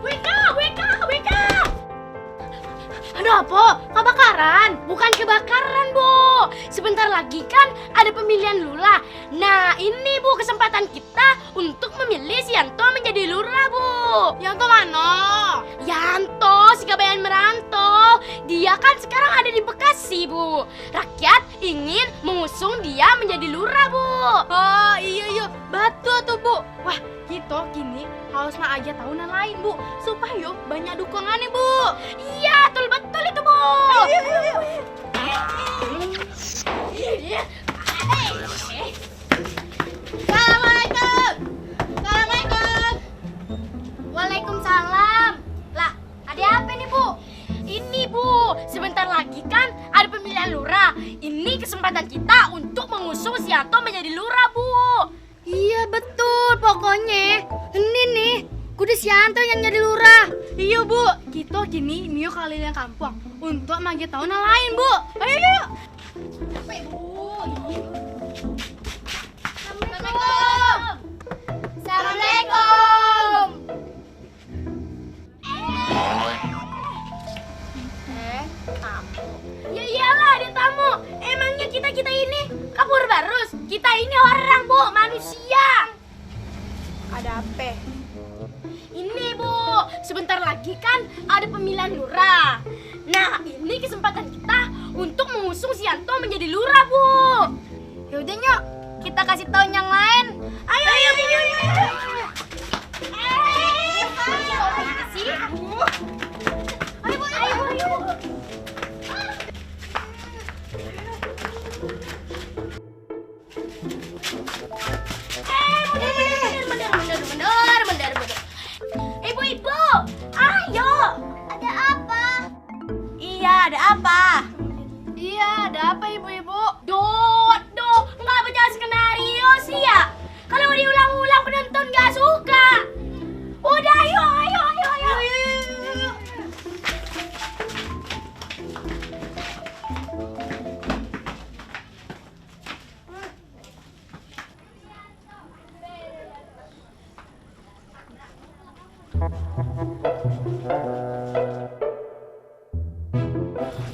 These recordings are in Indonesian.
Wika, Wika, Wika! Ada apa? Kebakaran? Bukan kebakaran, Bu. Sebentar lagi kan ada pemilihan lurah. Nah, ini Bu kesempatan kita untuk memilih si Yanto menjadi lurah, Bu. Yanto mana? Yanto, si Kabayan merantau. Dia kan sekarang ada di Bekasi, Bu. Rakyat ingin mengusung dia menjadi lurah, Bu. Oh, iya. Betul tuh, Bu. Wah, kita kini harus aja tahunan lain, Bu. Supaya banyak dukungannya, Bu. Iya, betul itu, Bu. Iya. Assalamualaikum. Assalamualaikum. Waalaikumsalam. Lah, ada apa nih, Bu? Ini, Bu, sebentar lagi kan ada pemilihan lurah. Ini kesempatan kita untuk mengusung si Yanto menjadi lurah, Bu. Iya, betul. Pokoknya ini nih, kudu si Yanto yang jadi lurah. Iya, Bu. Kita kini mio keliling kampung untuk maju tahunan lain, Bu. Ayo. Capek, Bu. Assalamualaikum. Assalamualaikum. Tamu. Ya iyalah, ada tamu. Emangnya kita ini kabur barus. Kita ini orang, Bu, manusia. Ada apa? Ini, Bu, sebentar lagi kan ada pemilihan lurah. Nah, ini kesempatan kita untuk mengusung si Yanto menjadi lurah, Bu. Yaudah, Nyok, kita kasih tahu yang lain. Ayo. Ayo. Bener. Ibu, ayo. Ada apa? Iya, ada apa? Iya, ada apa, Ibu? Duh, nggak baca skenario sih ya? Kalau diulang-ulang penonton nggak suka. Udah, ayo.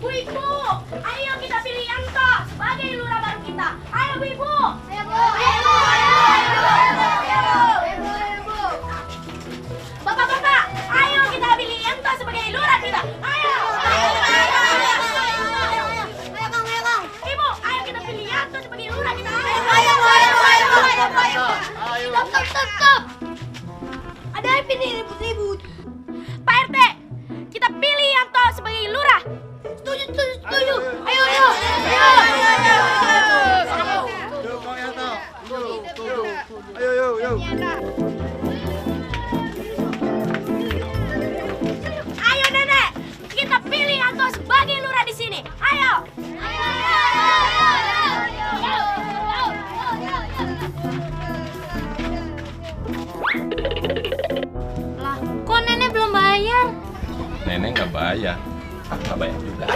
Bu Ibu, ayo kita pilih Yanto sebagai lurah baru kita. Ayo Bu Ibu. Bapak-bapak, ayo kita pilih Yanto sebagai lurah kita. Ayo. Ibu, ayo kita pilih Yanto sebagai lurah kita. Ayo. Stop. Ada apa nih ribut-ribut? Pak RT, kita pilih Yanto sebagai lurah. Setuju. Ayo. Dukung Yanto. Ayo. Ayo Nenek, kita pilih Yanto sebagai lurah di sini. Ayo. Lah, kok Nenek belum bayar? Nenek nggak bayar. Nggak bayar juga.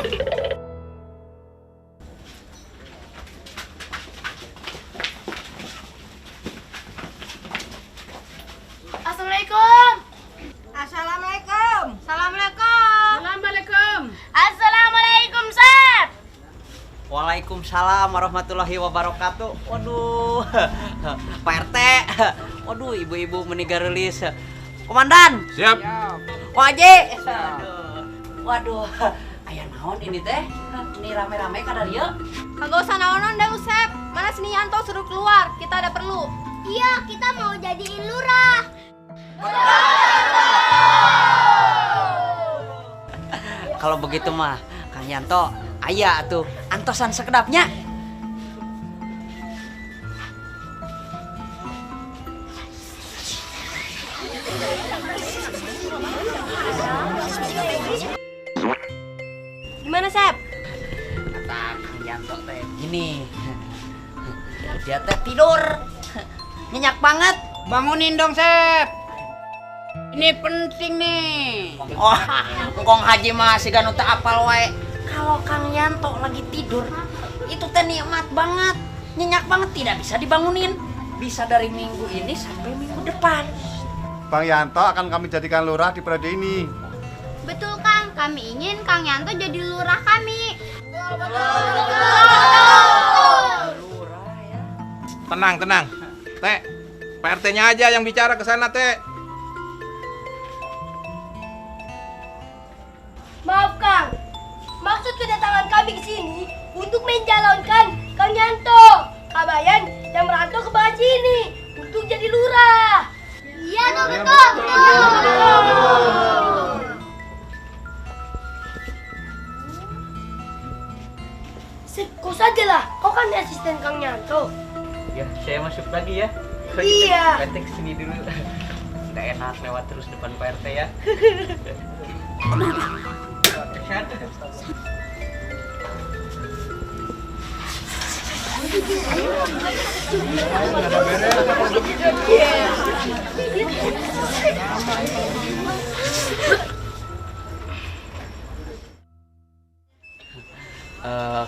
Assalamualaikum. Assalamualaikum, Sep. Waalaikumsalam warahmatullahi wabarakatuh. Waduh, Pak RT. Waduh, ibu-ibu meninggalis. Komandan. Siap. Waje. Waduh, aya naon ini teh? Ini rame-rame kada dieu? Kagak usah naonon dah, Sep. Mana sini Yanto suruh keluar. Kita ada perlu. Iya, kita mau jadiin lurah. Kalau begitu mah, Kang Yanto, aya atuh antosan sekedapnya. Gimana, Sep? Kata Kang Yanto teh gini. Dia teh tidur. Nyenyak banget. Bangunin dong, Sep. Ini penting nih. Oh, engkong Haji mah siga nu teu apal wae. Kalau Kang Yanto lagi tidur, itu teh nikmat banget. Nyenyak banget, tidak bisa dibangunin. Bisa dari minggu ini sampai minggu depan. Bang Yanto akan kami jadikan lurah di periode ini. Betul Kang, kami ingin Kang Yanto jadi lurah kami. Tenang, tenang. Teh, Pak RT-nya aja yang bicara ke sana, Teh. Maaf Kang, maksud kedatangan kami ke sini untuk mencalonkan Kang Yanto Kabayan yang merantau ke bawah sini untuk jadi lurah. Iya tuh betul. Kau sajalah, kau kan asisten Kang Yanto. Ya, saya masuk lagi ya. Iya. Pak RT kesini dulu. Nggak enak lewat terus depan Pak RT ya.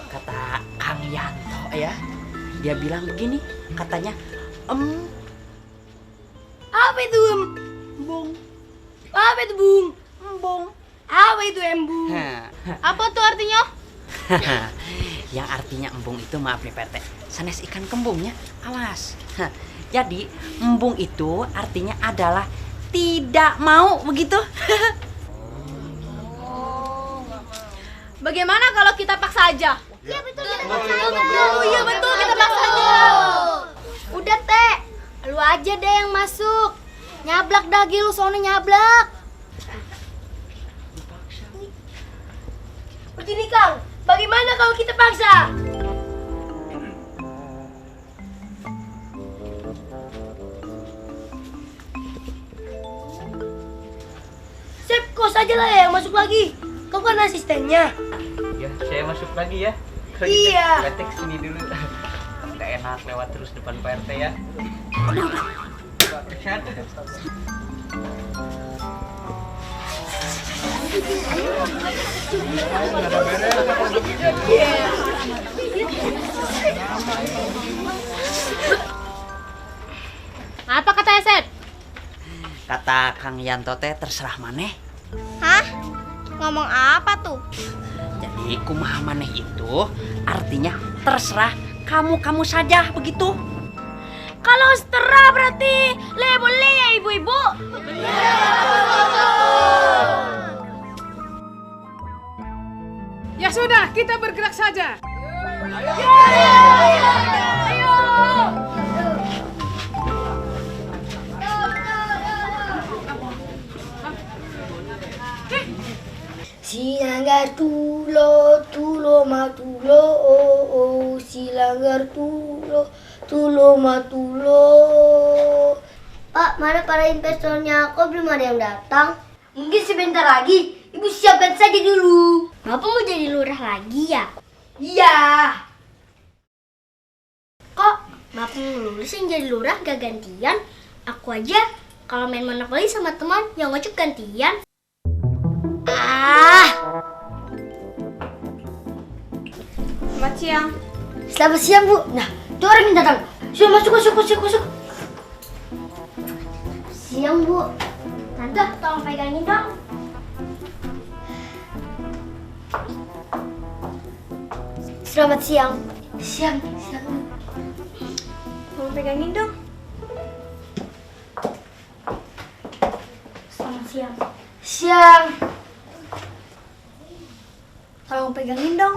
Kata Kang Yanto ya, dia bilang begini, katanya Apa itu embung? Apa itu bung? Embung. Apa itu embung? Apa tuh artinya? yang artinya embung itu, maaf nih Pak RT, sanes ikan kembungnya, awas. Jadi embung itu artinya adalah tidak mau, begitu. Bagaimana kalau kita paksa aja? Iya betul, kita paksa aja. Iya betul, kita paksa aja. Udah Teh, lu aja deh yang masuk. Nyablak dagi lu, sono nyablak. Begini Kang, bagaimana kalau kita paksa? Sip, kau sajalah yang masuk lagi. Kau kan asistennya. Ya, saya masuk lagi ya. Iya. Pak RT kesini dulu. Nggak enak lewat terus depan Pak RT ya. Apa kata Sep? Kata Kang Yanto teh terserah maneh. Hah? Ngomong apa tuh? Jadi kumaha maneh itu artinya terserah kamu saja, begitu. Kalau setera berarti boleh ya ibu-ibu? Ya sudah, kita bergerak saja. Ayo. Silanggar tulo matulo, silanggar tulo matulo. Pak, mana para investornya? Kok belum ada yang datang? Mungkin sebentar lagi. Ibu siapkan saja dulu. Bapak mau jadi lurah lagi ya? Iya. Kok Bapak mau lulus yang jadi lurah gak gantian? Aku aja kalau main monopoli sama teman yang ngocok gantian. Selamat siang. Selamat siang, Bu. Nah, itu orang yang datang. Sudah masuk. Siang, Bu. Tante, tolong pegangin dong. Selamat siang. Siang. Tolong pegangin dong. Selamat siang. Siang. Tolong pegangin dong.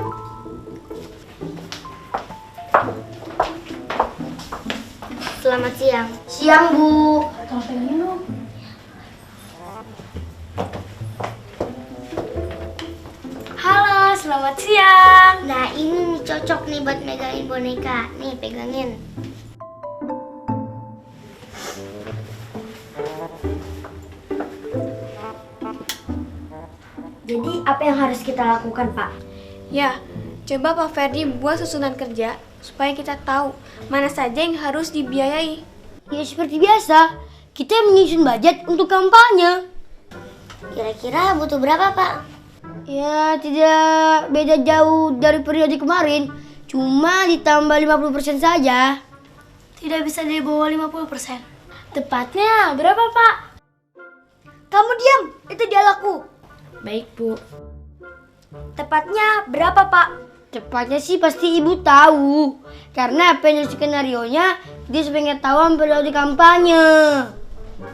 Selamat siang. Siang, Bu. Tolong pegangin dong. Halo, selamat siang. Nah, ini nih cocok nih buat megangin boneka. Nih, pegangin. Jadi, apa yang harus kita lakukan, Pak? Ya, coba Pak Ferdi buat susunan kerja supaya kita tahu mana saja yang harus dibiayai. Ya seperti biasa, kita menyusun budget untuk kampanye. Kira-kira butuh berapa, Pak? Ya, tidak beda jauh dari periode kemarin. Cuma ditambah 50% saja. Tidak bisa di bawah 50%. Tepatnya berapa, Pak? Kamu diam, itu dialogku. Baik, Bu. Tepatnya berapa, Pak? Tepatnya sih pasti Ibu tahu. Karena penulis skenario-nya dia sepengen tahu periode kampanye.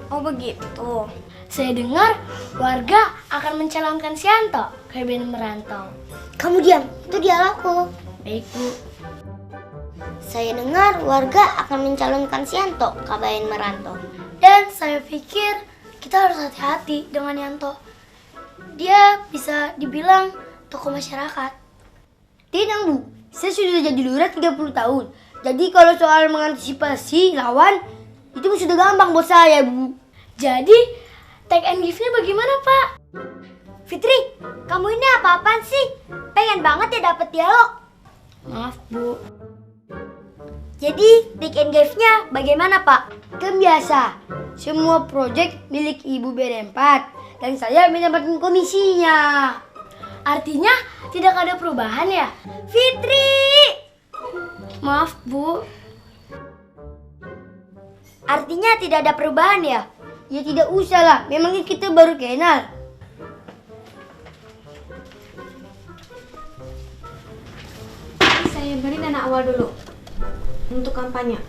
Oh begitu. Saya dengar warga akan mencalonkan Sianto ke BN Merantau. Kamu diam, itu dialogku. Baik, Bu. Saya dengar warga akan mencalonkan Sianto ke BN Merantau. Dan saya pikir kita harus hati-hati dengan Yanto. Dia bisa dibilang tokoh masyarakat. Tenang, Bu, saya sudah jadi lurah 30 tahun. Jadi kalau soal mengantisipasi lawan, itu sudah gampang buat saya, Bu. Jadi, take and give-nya bagaimana, Pak? Fitri, kamu ini apa-apaan sih? Pengen banget ya dapet dialog. Maaf, Bu. Jadi, take and give-nya bagaimana, Pak? Kan biasa, semua proyek milik Ibu BR4 dan saya mendapatkan komisinya. Artinya tidak ada perubahan ya? Fitri! Maaf, Bu. Artinya tidak ada perubahan ya? Ya tidak usah lah, memangnya kita baru kenal. Saya beri dana awal dulu untuk kampanye.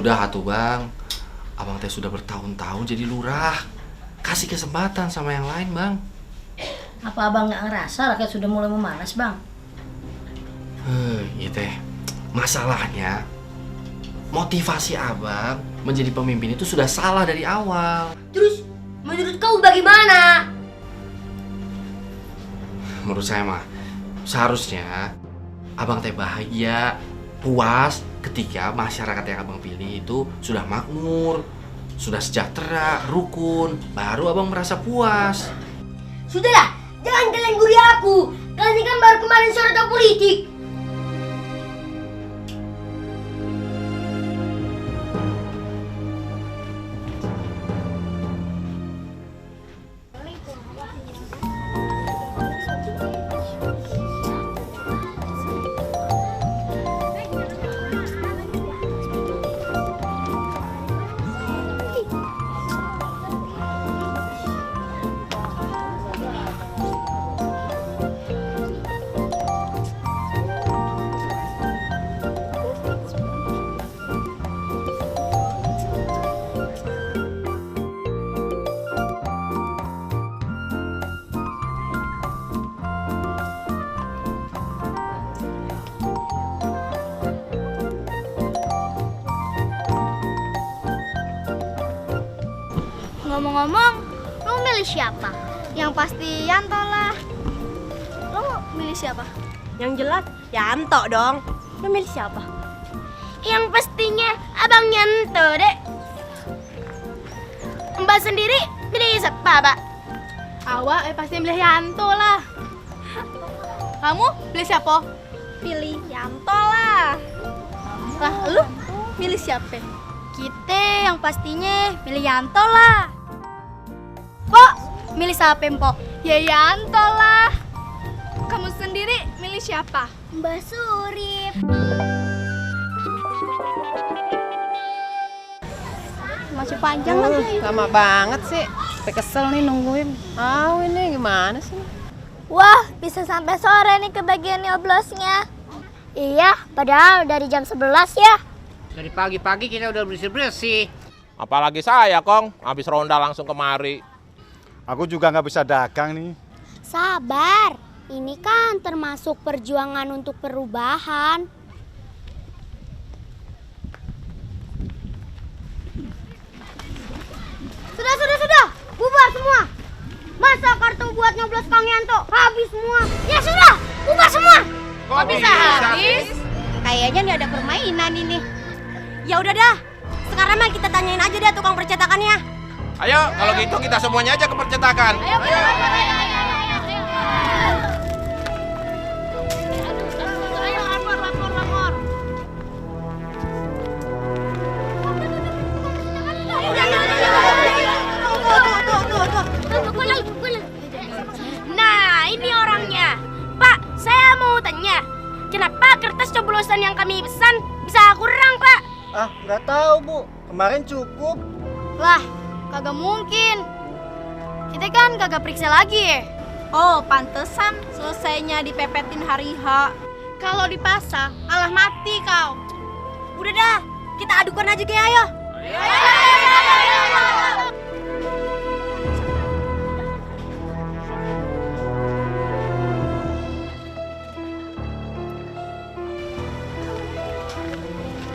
Sudah atuh Bang, Abang teh sudah bertahun-tahun jadi lurah. Kasih kesempatan sama yang lain, Bang. Apa abang nggak ngerasa rakyat sudah mulai memanas, Bang? Iya teh. Masalahnya, motivasi abang menjadi pemimpin itu sudah salah dari awal. Terus, menurut kau bagaimana? Menurut saya mah, seharusnya abang teh bahagia, puas ketika masyarakat yang abang pilih itu sudah makmur, sudah sejahtera, rukun, baru abang merasa puas. Sudahlah, jangan kalian guri aku. Kalian ini kan baru kemarin sore tahu politik. Ngomong-ngomong, lo milih siapa? Yang pasti Yanto lah. Lo milih siapa? Yang jelas Yanto dong. Lo milih siapa? Yang pastinya Abang Yanto, Dek. Mbak sendiri milih siapa, Mbak? Awak pasti milih Yanto lah. Kamu milih siapa? Pilih Yanto lah. Lah, lu milih siapa? Kita yang pastinya milih Yanto lah. Pok, milih siapa, Pok? Ya Yanto lah. Kamu sendiri milih siapa? Mbak Surip. Masih panjang lagi. Lama banget sih. Sampai kesel nih nungguin. Ini gimana sih? Wah, bisa sampai sore nih ke bagian nyoblosnya. Iya, padahal dari jam 11 ya. Dari pagi-pagi kita udah bersih-bersih. Apalagi saya, Kong. Habis ronda langsung kemari. Aku juga nggak bisa dagang nih. Sabar, ini kan termasuk perjuangan untuk perubahan. Sudah, bubar semua. Masa kartu buat nyoblos Kang Yanto habis semua? Ya sudah, bubar semua. Kok bisa habis? Kayaknya nih ada permainan ini. Ya udah dah. Sekarang mah kita tanyain aja deh tukang percetakannya. Ayo, kalau gitu kita semuanya aja ke percetakan. Ayo. Lapor. Nah, ini orangnya. Pak, saya mau tanya. Kenapa kertas coblosan yang kami pesan bisa kurang, Pak? Nggak tahu, Bu. Kemarin cukup. Lah, kagak mungkin. Kita kan kagak periksa lagi ya. Oh, pantesan selesainya dipepetin hari H. Kalau dipasang, alah mati kau. Udah dah, kita adukan aja ke ayo.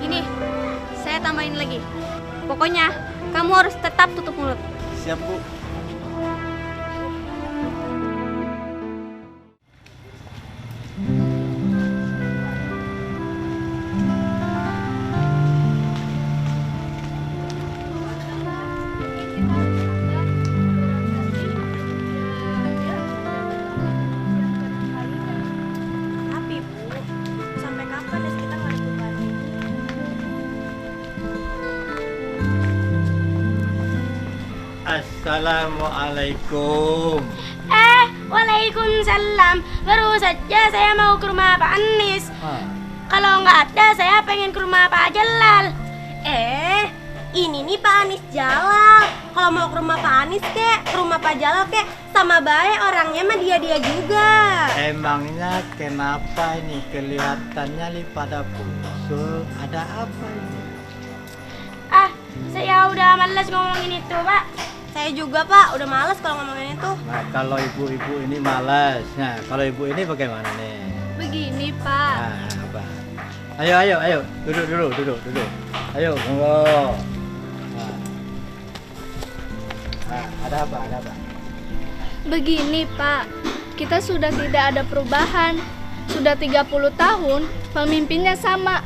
Ini, saya tambahin lagi. Pokoknya, kamu harus tetap tutup mulut. Siap, Bu. Tapi Bu, sampai kapan ya kita nggak ikut lagi? Assalamualaikum. Waalaikumsalam. Baru saja saya mau ke rumah Pak Anis. Kalau nggak ada, saya pengen ke rumah Pak Jalal. Ini nih Pak Anis Jalal. Kalau mau ke rumah Pak Anis kek, ke rumah Pak Jalal kek, sama baik orangnya mah dia juga. Emangnya kenapa ini kelihatannya pada pusul? Ada apa ini? Saya udah malas ngomongin itu, Pak. Saya juga Pak, udah males kalau ngomongin itu. Nah, kalau ibu-ibu ini malas. Nah, kalau ibu ini bagaimana nih? Begini, Pak. Nah, apa? Ayo. Duduk. Ayo, monggo. Nah, ada apa? Begini, Pak. Kita sudah tidak ada perubahan. Sudah 30 tahun, pemimpinnya sama.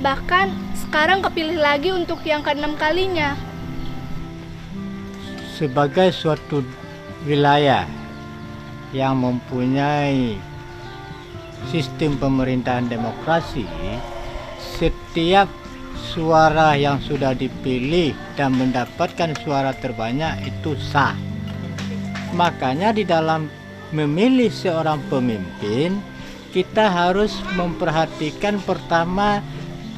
Bahkan sekarang kepilih lagi untuk yang ke-6 kalinya. Sebagai suatu wilayah yang mempunyai sistem pemerintahan demokrasi, setiap suara yang sudah dipilih dan mendapatkan suara terbanyak itu sah. Makanya di dalam memilih seorang pemimpin, kita harus memperhatikan pertama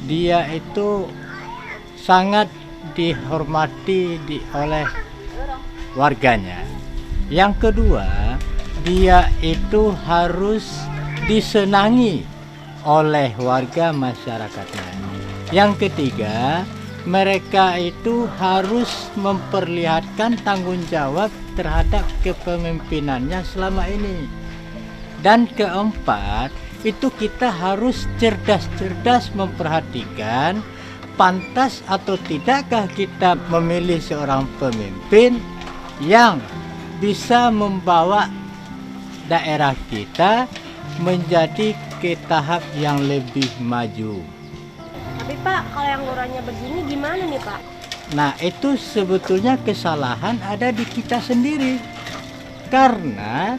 dia itu sangat dihormati oleh warganya. Yang kedua, dia itu harus disenangi oleh warga masyarakatnya. Yang ketiga, mereka itu harus memperlihatkan tanggung jawab terhadap kepemimpinannya selama ini. Dan keempat, itu kita harus cerdas-cerdas memperhatikan pantas atau tidakkah kita memilih seorang pemimpin yang bisa membawa daerah kita menjadi ke tahap yang lebih maju. Tapi Pak, kalau yang lurahnya begini gimana nih Pak? Nah, itu sebetulnya kesalahan ada di kita sendiri. Karena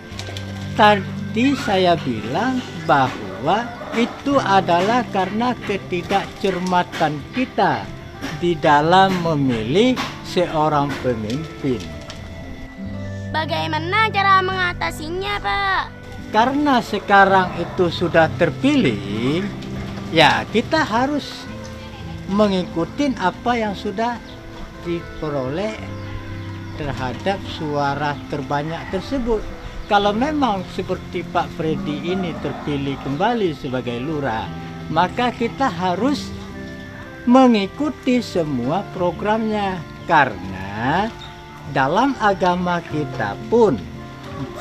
tadi saya bilang bahwa itu adalah karena ketidakcermatan kita di dalam memilih seorang pemimpin. Bagaimana cara mengatasinya, Pak? Karena sekarang itu sudah terpilih, ya kita harus mengikuti apa yang sudah diperoleh terhadap suara terbanyak tersebut. Kalau memang seperti Pak Freddy ini terpilih kembali sebagai lurah, maka kita harus mengikuti semua programnya. Karena dalam agama kita pun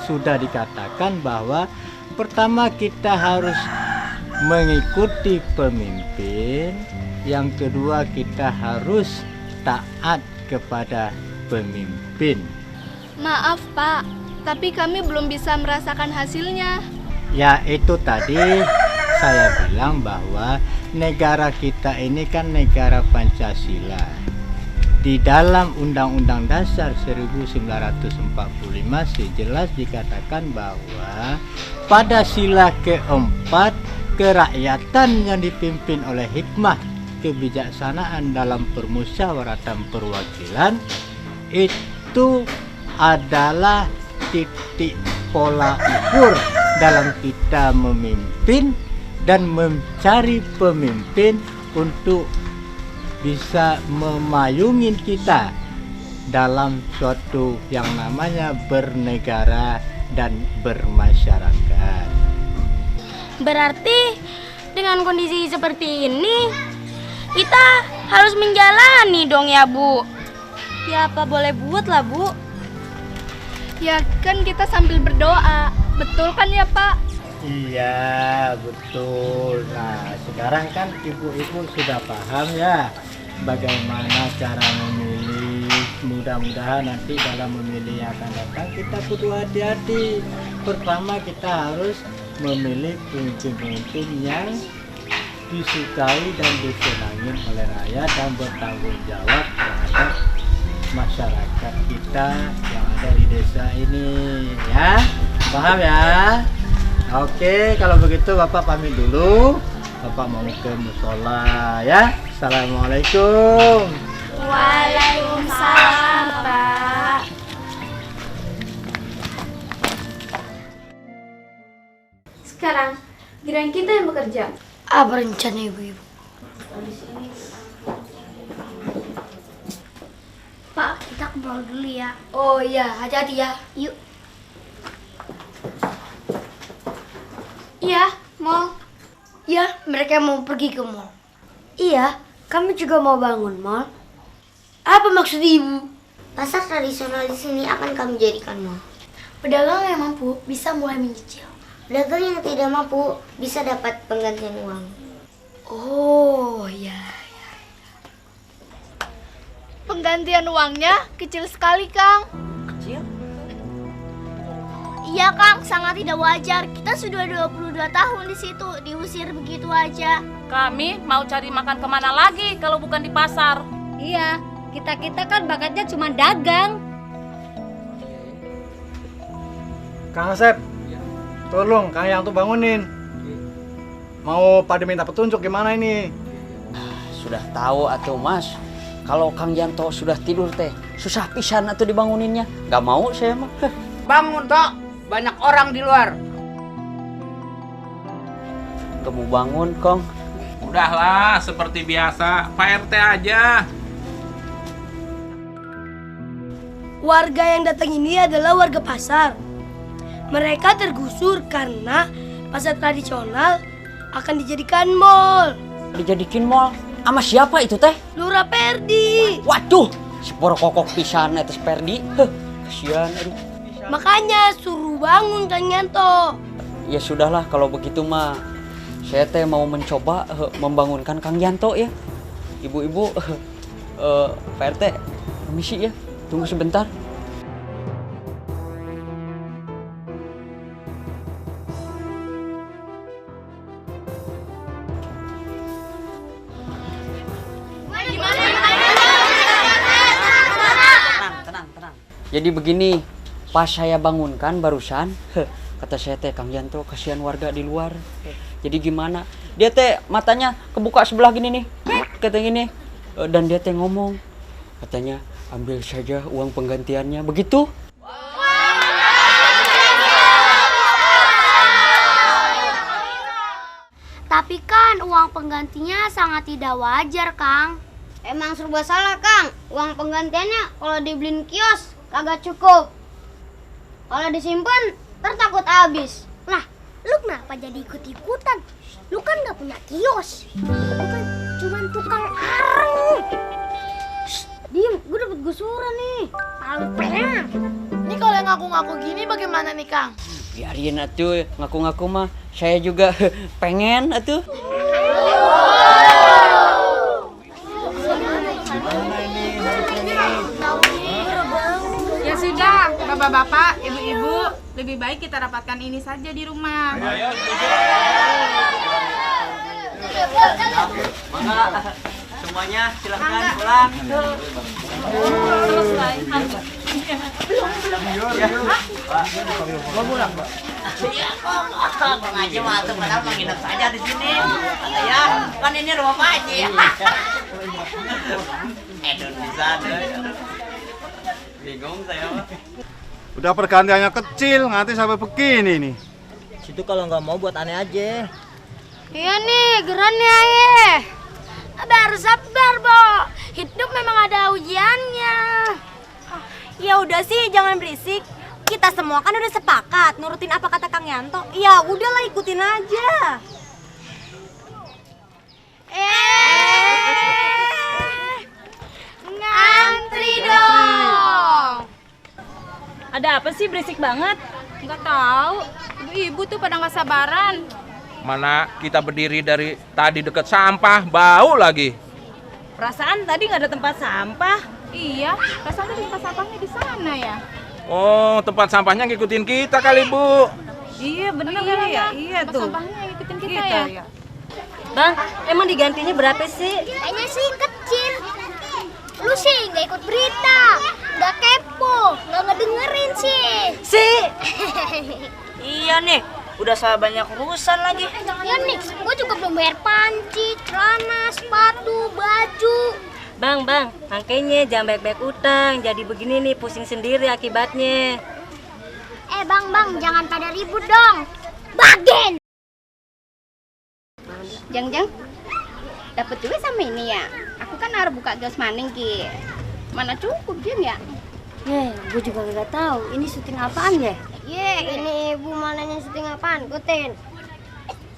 sudah dikatakan bahwa pertama kita harus mengikuti pemimpin, yang kedua kita harus taat kepada pemimpin. Maaf, Pak, tapi kami belum bisa merasakan hasilnya. Ya, itu tadi saya bilang bahwa negara kita ini kan negara Pancasila. Di dalam Undang-Undang Dasar 1945 sejelas dikatakan bahwa pada sila keempat, kerakyatan yang dipimpin oleh hikmah kebijaksanaan dalam permusyawaratan perwakilan itu adalah titik pola ukur dalam kita memimpin dan mencari pemimpin untuk bisa memayungi kita dalam suatu yang namanya bernegara dan bermasyarakat. Berarti dengan kondisi seperti ini kita harus menjalani dong ya, Bu. Ya apa boleh buat lah, Bu. Ya kan kita sambil berdoa. Betul kan ya, Pak? Iya, betul. Nah, sekarang kan ibu-ibu sudah paham ya bagaimana cara memilih. Mudah-mudahan nanti dalam memilih yang akan datang kita kudu hati-hati. Pertama kita harus memilih pemimpin-pemimpin yang disukai dan disenangi oleh rakyat dan bertanggung jawab terhadap masyarakat kita yang ada di desa ini, ya. Paham ya? Oke, kalau begitu Bapak pamit dulu. Bapak mau ke musola ya. Assalamualaikum. Waalaikumsalam, Pak. Sekarang giliran kita yang bekerja. Apa rencana ibu-ibu? Pak, kita ke mall dulu ya. Oh iya, hati-hati ya. Yuk. Iya, mall. Iya, mereka mau pergi ke mall. Iya, kami juga mau bangun mall. Apa maksud ibu? Pasar tradisional di sini akan kami jadikan mall. Pedagang yang mampu bisa mulai menyicil. Pedagang yang tidak mampu bisa dapat penggantian uang. Oh, ya. Penggantian uangnya kecil sekali, Kang. Kecil? Iya, Kang, sangat tidak wajar. Kita sudah 22 tahun di situ, diusir begitu aja. Kami mau cari makan kemana lagi kalau bukan di pasar? Iya, kita kan bakatnya cuma dagang. Kang Asep, tolong Kang Yang tuh bangunin. Mau pada minta petunjuk gimana ini? Sudah tahu atuh Mas. Kalau Kang Yanto sudah tidur teh, susah pisan atuh dibanguninnya. Gak mau saya mah. Bangun Tok, banyak orang di luar. Kamu bangun, Kong. Udahlah, seperti biasa, Pak RT aja. Warga yang datang ini adalah warga pasar. Mereka tergusur karena pasar tradisional akan dijadikan mall. Dijadikan mall? Sama siapa itu teh? Lurah Perdi. Waduh, si porokokok pisan eta Perdi. Kasihan, aduh. Makanya suruh bangun Kang Yanto. Ya sudahlah kalau begitu mah. Saya teh mau mencoba membangunkan Kang Yanto ya. Ibu-ibu, Pak RT, permisi ya. Tunggu sebentar. Tenang. Jadi begini, pas saya bangunkan barusan, kata saya teh Kang Yanto kasihan warga di luar. Jadi gimana? Dia teh matanya kebuka sebelah gini nih, kata gini, dan dia teh ngomong, katanya ambil saja uang penggantiannya, begitu. Tapi kan uang penggantinya sangat tidak wajar, Kang. Emang serba salah Kang. Uang penggantiannya kalau dibeliin kios kagak cukup. Kalau disimpan tertakut habis. Lah, lu kenapa jadi ikut-ikutan? Lu kan gak punya kios. Lu kan cuma tukang areng. Diem, gue dapet gusuran nih. Alpena. Ini kalau yang ngaku-ngaku gini bagaimana nih, Kang? Biarin atuh, ngaku-ngaku mah saya juga pengen atuh. Ya sudah, bapak-bapak, ibu-ibu, lebih baik kita rapatkan ini saja di rumah. Maka semuanya silahkan pulang. Selesai. Belum pulang, Pak. Iya, kok ngaji mah tuh padahal menginap saja di sini. Ya, kan ini rumah Pak Haji. Edun di sana. Bingung saya, Pak. Udah pergantiannya kecil, nanti sampai begini nih. Situ kalau nggak mau buat aneh aja. Iya nih, gerannya ayah. Harus sabar, Bo. Hidup memang ada ujiannya. Ya udah sih, jangan berisik. Kita semua kan udah sepakat nurutin apa kata Kang Yanto. Ya udahlah, ikutin aja. Ngantri dong. Ada apa sih berisik banget? Nggak tahu. Ibu-ibu tuh pada nggak sabaran. Mana kita berdiri dari tadi deket sampah, bau lagi. Perasaan tadi nggak ada tempat sampah. Iya, perasaan tadi tempat sampahnya di sana ya. Oh, tempat sampahnya ngikutin kita kali, Bu. Iya, bener ya. Iya tuh. Tempat sampahnya ngikutin kita ya. Bang, emang digantinya berapa sih? Kayaknya sih kecil. Lu sih nggak ikut berita, nggak kepo, nggak ngedengerin sih. Iya nih, udah salah banyak urusan lagi. Ya nih, gue juga belum bayar panci, celana, sepatu, baju. Bang, makanya jangan baik-baik utang. Jadi begini nih, pusing sendiri akibatnya. Bang, jangan pada ribut dong. Bagen! Jang, dapat duit sama ini ya? Aku kan harus buka gas maning ki. Mana cukup Jeng ya? Gue juga nggak tahu. Ini syuting apaan ya? Ini ibu mau nanya syuting apaan? Ikutin.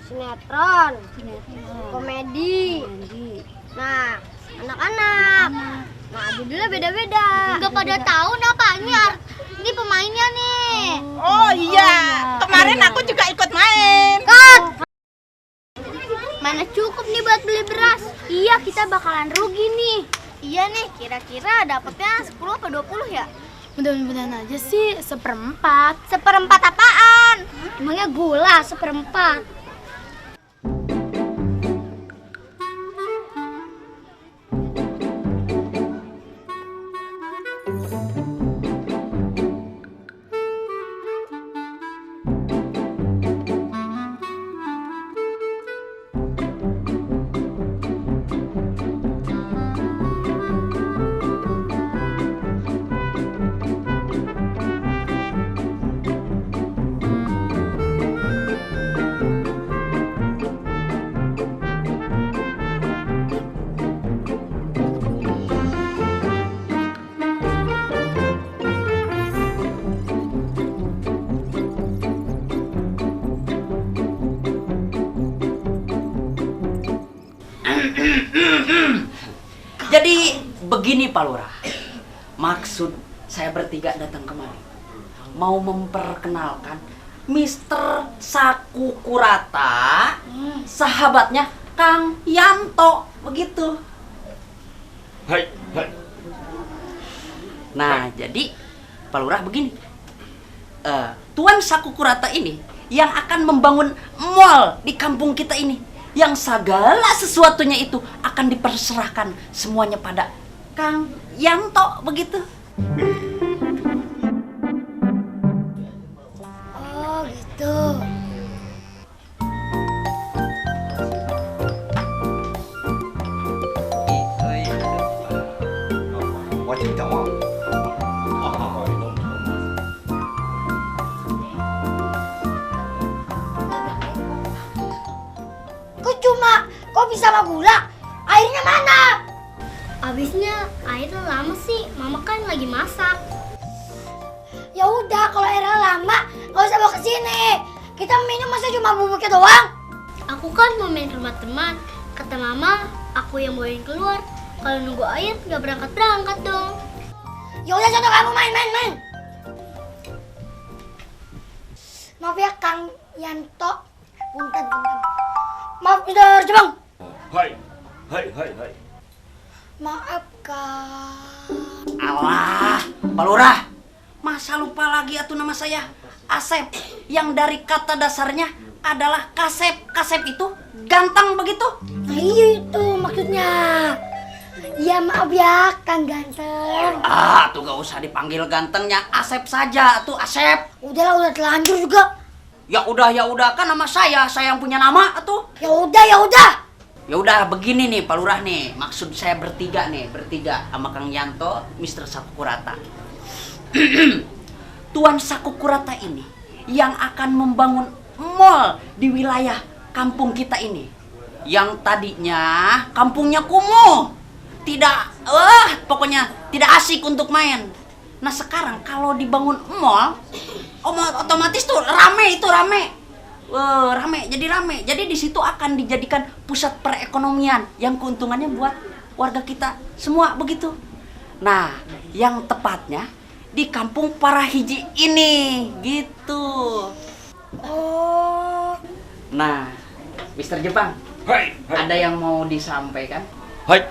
Sinetron. Komedi. Nah, anak-anak. Nah, judulnya beda-beda. Nggak pada tahu apa ini pemainnya nih. Oh iya, kemarin aku juga ikut main. Cut. Mana cukup nih buat beli beras? Iya, kita bakalan rugi nih. Iya nih, kira-kira dapatnya 10 apa 20 ya? Mudah-mudahan aja sih 1/4. 1/4 apaan? Emangnya gula 1/4? Jadi begini Pak Lurah, maksud saya bertiga datang kemari mau memperkenalkan Mr. Sakukurata, sahabatnya Kang Yanto, begitu. Hai, hai. Nah, jadi Pak Lurah begini, Tuan Sakukurata ini yang akan membangun mall di kampung kita ini, yang segala sesuatunya itu akan diperserahkan semuanya pada Kang Yanto, begitu. Oh gitu. Kok bisa sama gula? Airnya mana? Abisnya air lama sih, Mama kan lagi masak. Ya udah, kalau airnya lama, nggak usah bawa ke sini. Kita minum masa cuma bubuknya doang? Aku kan mau main ke rumah teman. Kata Mama, aku yang bawain keluar. Kalau nunggu air nggak berangkat dong. Ya udah, contoh kamu main. Maaf ya Kang Yanto, punten. Maaf Mister Jepang. Hai. Maaf Kang. Alah, Pak Lurah, masa lupa lagi atuh nama saya? Asep, yang dari kata dasarnya adalah kasep. Kasep itu ganteng, begitu? Nah iya itu maksudnya. Ya maaf ya Kang Ganteng. Tuh gak usah dipanggil gantengnya, Asep saja tuh, Asep. Udahlah, udah terlanjur juga. Ya udah kan nama saya yang punya nama atuh. Ya udah. Ya udah begini nih Pak Lurah nih, maksud saya bertiga sama Kang Yanto, Mr. Sakukurata. Tuan Sakukurata ini yang akan membangun mall di wilayah kampung kita ini, yang tadinya kampungnya kumuh, pokoknya tidak asik untuk main. Nah sekarang kalau dibangun mall, otomatis tuh rame. Jadi di situ akan dijadikan pusat perekonomian yang keuntungannya buat warga kita semua, begitu. Nah, yang tepatnya di kampung Parahiji ini, gitu. Oh. Nah, Mr. Jepang, ada yang mau disampaikan? Hai.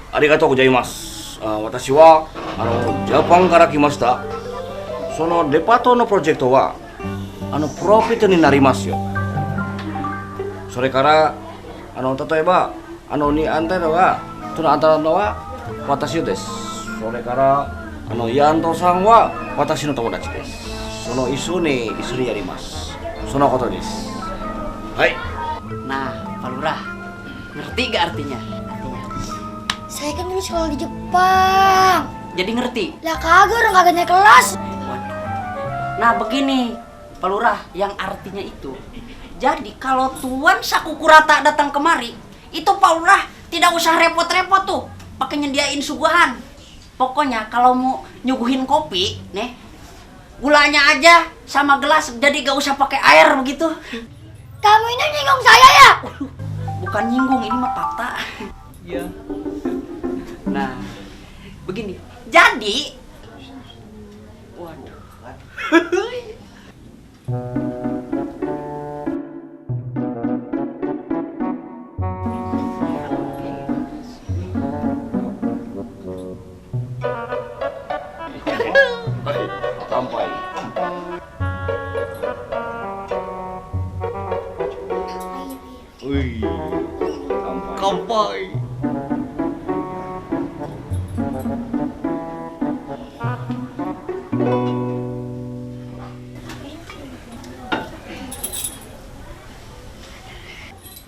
Arigatou gozaimasu. Watashi wa Japan kara kimashita. Sono depato no projecto wa profit ni narimasu yo. それから例えばにあんたのがそのあんたのは私です。それからヤンドさんは私の友達です。一緒にやります。そのことです。はい。 Nah, Pak Lurah, ngerti gak artinya? Saya kan dulu sekolah di Jepang. Jadi ngerti? Lah kagak, orang kagak naik kelas. Nah begini, Pak Lurah, yang artinya itu, jadi kalau Tuan Sakukurata datang kemari, itu Pak Lurah tidak usah repot-repot tuh pakai nyediain suguhan. Pokoknya kalau mau nyuguhin kopi, nih, gulanya aja sama gelas, jadi gak usah pakai air begitu. Kamu ini nyinggung saya ya? Bukan nyinggung, ini mah fakta. Iya. Nah, begini. Jadi, waduh. Sampai. Wih, Kampai.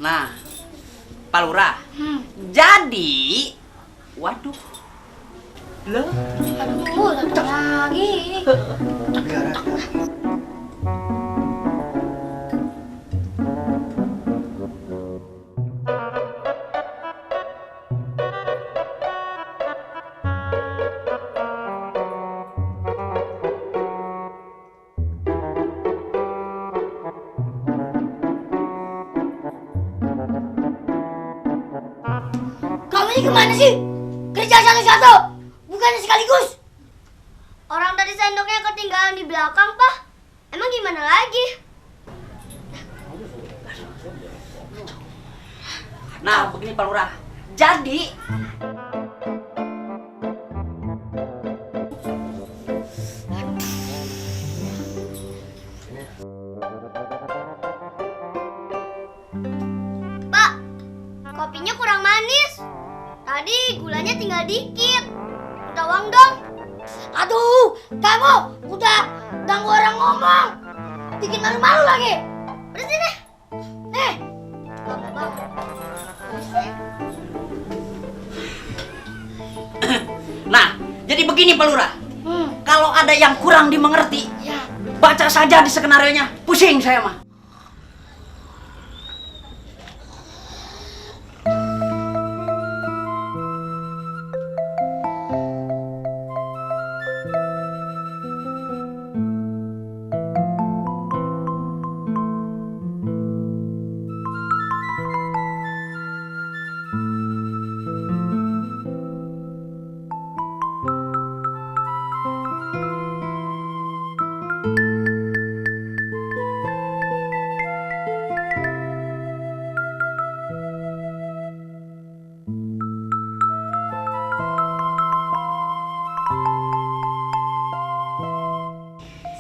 Nah, Pak Lurah. Jadi, waduh. Loh. Aduh, datang lagi. Kamu ini kemana sih? Kerja satu-satu, bukannya sekaligus. Orang tadi sendoknya ketinggalan di belakang, Pak. Emang gimana lagi? Nah, begini Pak Lurah. Jadi, Pak, kopinya kurang manis. Tadi gulanya tinggal dikit. Minta uang dong. Aduh, kamu udah ganggu orang ngomong. Bikin malu-malu lagi. Udah sini. nah, jadi begini Pak Lurah. Kalau ada yang kurang dimengerti, baca saja di skenarionya. Pusing saya mah.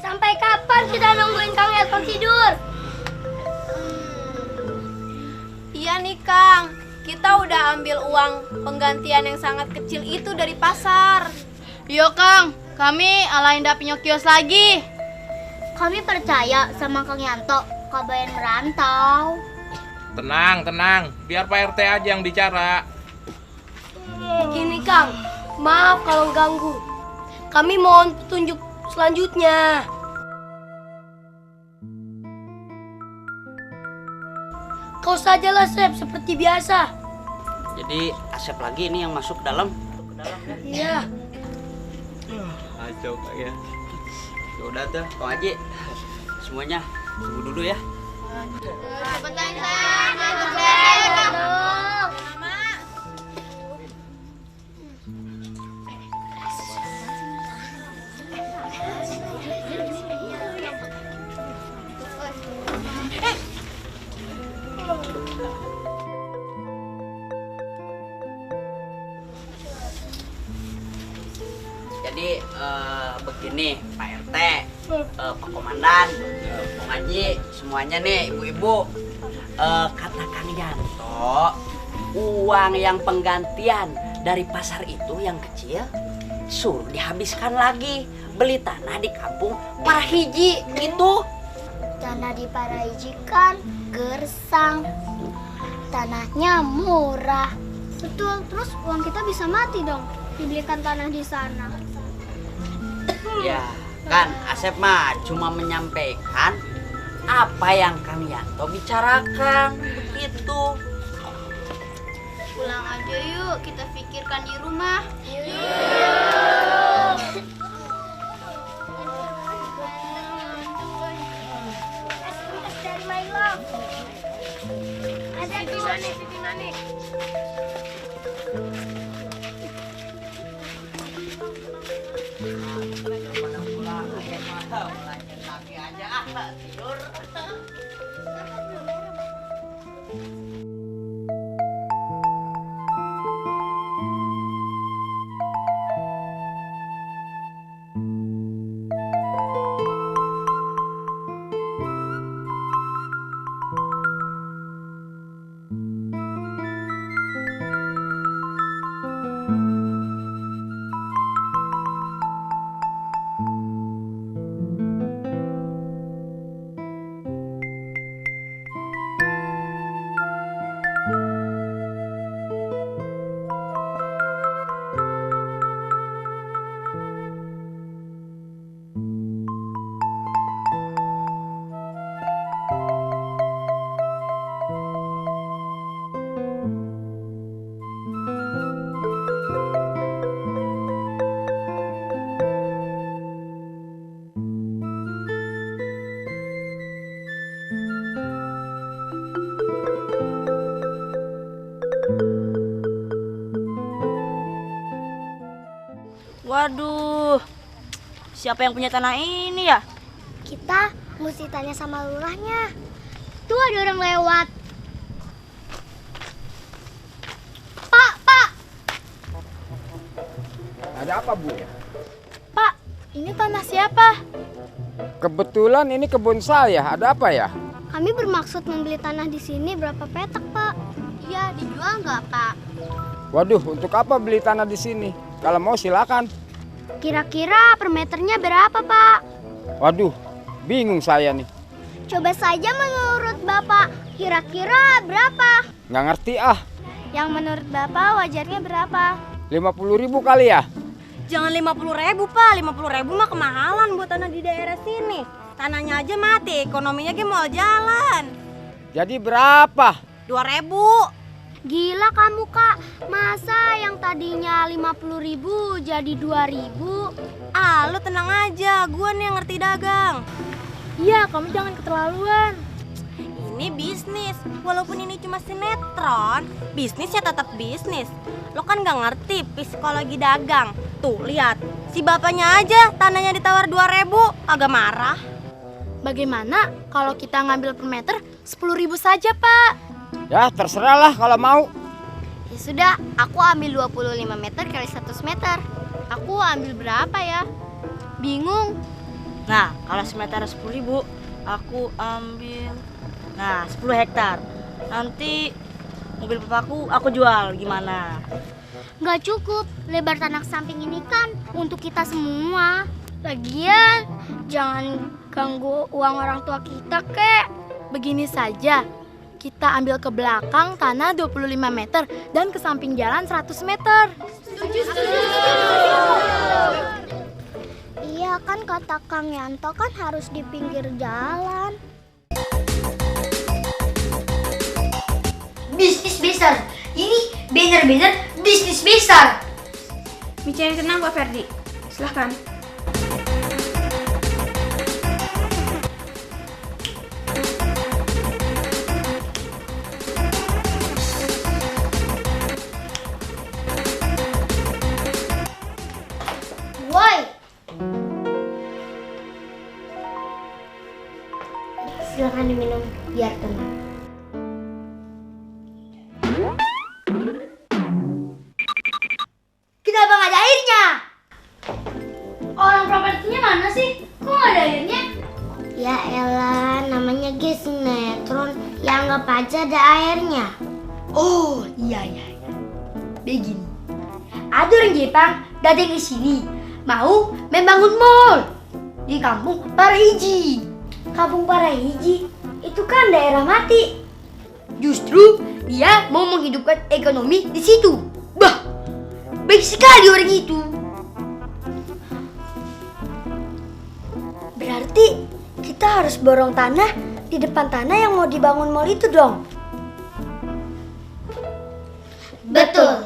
Sampai kapan kita nungguin Kang Elton tidur? Iya nih Kang, kita udah ambil uang penggantian yang sangat kecil itu dari pasar. Yo Kang, kami alain dak punya kios lagi. Kami percaya sama Kang Yanto, kabayan merantau. Tenang, tenang. Biar Pak RT aja yang bicara. Gini Kang, maaf kalau ganggu. Kami mohon petunjuk selanjutnya. Kau sajalah Sep, seperti biasa. Jadi Asep lagi ini yang masuk ke dalam. Iya. Acau Kak ya. Ya udah tuh, Kang Haji. Semuanya tunggu dulu ya. Cepetan, Kang. Masuk, Jadi begini Pak RT, Pak Komandan, Kang Haji, semuanya nih ibu-ibu. Kata Kang Yanto, uang yang penggantian dari pasar itu yang kecil suruh dihabiskan lagi beli tanah di kampung Parahiji gitu. Tanah di Parahiji kan gersang. Tanahnya murah. Betul, terus uang kita bisa mati dong dibelikan tanah di sana. Ya, kan Asep mah cuma menyampaikan apa yang Kang Yanto bicarakan begitu. Pulang aja yuk, kita pikirkan di rumah. Dari My Love. Ada di mana? Waduh, siapa yang punya tanah ini ya? Kita mesti tanya sama lurahnya. Tuh ada orang lewat. Pak, Pak. Ada apa, Bu? Pak, ini tanah siapa? Kebetulan ini kebun saya. Ada apa ya? Kami bermaksud membeli tanah di sini berapa petak, Pak? Iya, dijual nggak, Pak? Waduh, untuk apa beli tanah di sini? Kalau mau silakan. Kira-kira per meternya berapa, Pak? Waduh, bingung saya nih. Coba saja menurut Bapak, kira-kira berapa? Nggak ngerti ah. Yang menurut Bapak wajarnya berapa? 50.000 kali ya? Jangan 50.000 Pak, 50.000 mah kemahalan buat tanah di daerah sini. Tanahnya aja mati, ekonominya ge mau jalan. Jadi berapa? 2.000. Gila kamu, Kak. Masa yang tadinya 50.000 jadi 2.000? Ah, lu tenang aja, gua nih yang ngerti dagang. Iya, kamu jangan keterlaluan. Ini bisnis, walaupun ini cuma sinetron, bisnis ya tetap bisnis. Lo kan gak ngerti psikologi dagang. Tuh, lihat, si bapaknya aja tanahnya ditawar 2.000, agak marah. Bagaimana kalau kita ngambil per meter 10.000 saja, Pak? Ya, terserah lah kalau mau. Ya sudah, aku ambil 25 meter kali 100 meter. Aku ambil berapa ya? Bingung. Nah, kalau semeter 10.000, aku ambil 10 hektar. Nanti mobil papaku aku jual, gimana? Nggak cukup, lebar tanah samping ini kan untuk kita semua. Lagian, jangan ganggu uang orang tua kita, kek. Begini saja, kita ambil ke belakang tanah 25 meter dan ke samping jalan 100 meter. Setuju. Iya kan kata Kang Yanto kan harus di pinggir jalan. Bisnis besar. Ini benar-benar bisnis besar. Bicara tenang, Pak Ferdi. Silahkan. Woi. Silakan diminum biar tenang. Kenapa nggak ada airnya? Orang propertinya mana sih? Kok nggak ada airnya? Ya elah, namanya guys sinetron. Ya anggap aja ada airnya. Oh iya. Begini, ada orang Jepang datang ke sini mau membangun mall di kampung Parahiji. Kampung Parahiji itu kan daerah mati. Justru dia mau menghidupkan ekonomi di situ. Bah, baik sekali orang itu. Berarti kita harus borong tanah di depan tanah yang mau dibangun mall itu dong. Betul.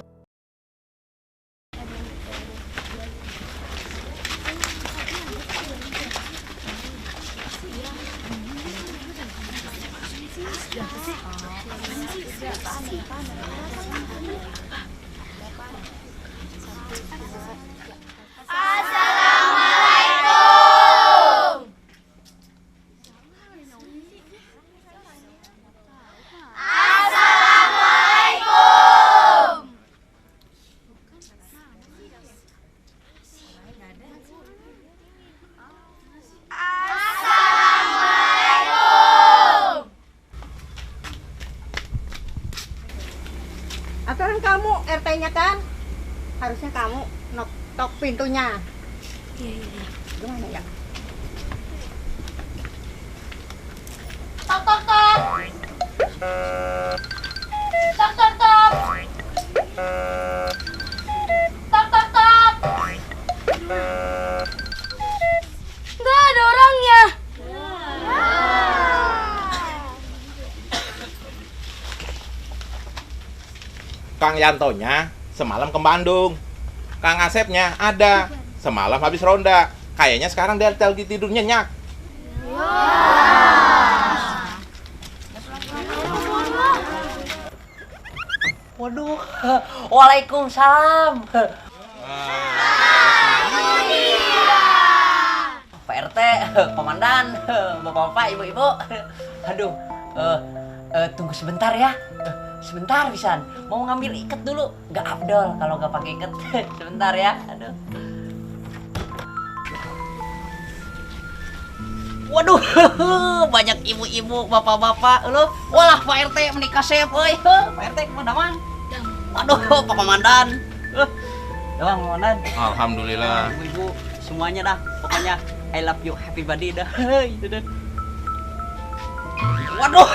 rumahnya kan? Harusnya kamu knock pintunya. Iya. Gimana ya? Tok tok tok. Tok tok tok. Tok tok tok. Nggak ada orangnya. Kang Yantonya semalam ke Bandung. Kang Asepnya ada. Semalam habis ronda. Kayaknya sekarang dia lagi tidur nyenyak. Waduh, waalaikumsalam. Pak RT, komandan, bapak-bapak, ibu-ibu. Aduh, tunggu sebentar ya. Sebentar pisan. Mau ngambil iket dulu. Gak afdol kalau gak pakai iket. Sebentar ya. Aduh. Waduh, banyak ibu-ibu, bapak-bapak. Lu, walah Pak RT menikah sep, euy. Pak RT komandan. Waduh, Pak Komandan. Doang komandan. Alhamdulillah. Ibu-ibu semuanya dah. Pokoknya I love you, happy birthday dah. Itu dah. Waduh,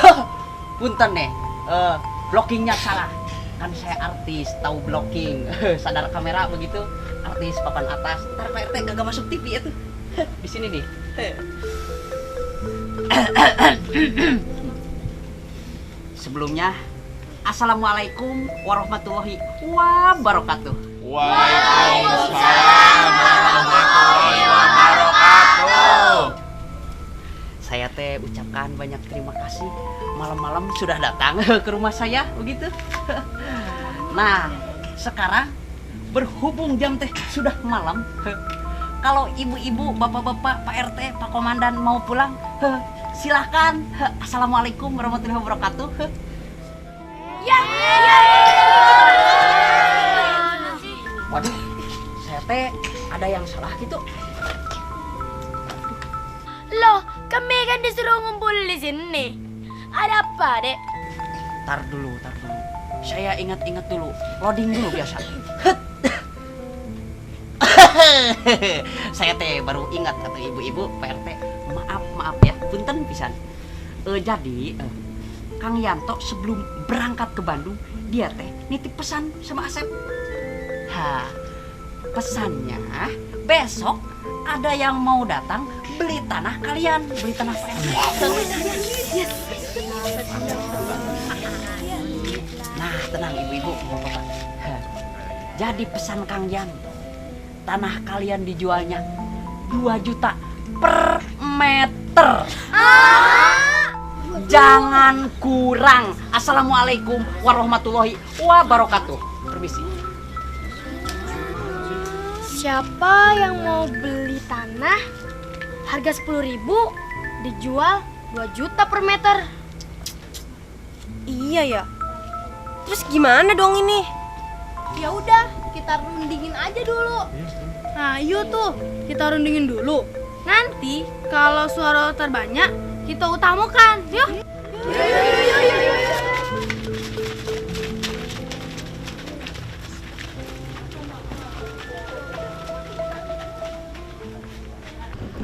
punten nih. Blockingnya salah. Kan saya artis, tahu blocking. Sadar kamera begitu. Artis papan atas. Ntar Pak RT kagak masuk TV itu. Di sini nih. Sebelumnya, assalamualaikum warahmatullahi wabarakatuh. Waalaikumsalam warahmatullahi wabarakatuh. Saya teh ucapkan banyak terima kasih malam-malam sudah datang ke rumah saya begitu. Nah, sekarang berhubung jam teh sudah malam, kalau ibu-ibu, bapak-bapak, Pak RT, Pak Komandan mau pulang, silahkan. Assalamualaikum warahmatullahi wabarakatuh. Ya. Waduh, saya teh ada yang salah gitu. Loh, kami kan disuruh ngumpul di sini. Ada apa, Dek? Tar dulu. Saya ingat-ingat dulu. Loading dulu biasa. Saya teh baru ingat kata ibu-ibu, Pak RT. Maaf ya, punten pisan. Jadi Kang Yanto sebelum berangkat ke Bandung, dia teh nitip pesan sama Asep. Pesannya besok ada yang mau datang beli tanah kalian, beli tanah Pak RT. Nah, tenang ibu-ibu, bapak. Jadi pesan Kang Yanto, tanah kalian dijualnya 2 juta per meter. Jangan kurang. Assalamualaikum warahmatullahi wabarakatuh. Permisi. Siapa yang mau beli tanah harga 10.000 dijual 2 juta per meter? Iya ya. Terus gimana dong ini? Ya udah, kita rundingin aja dulu. Nah, yuk tuh, kita rundingin dulu. Nanti kalau suara terbanyak, kita utamakan. Yuk.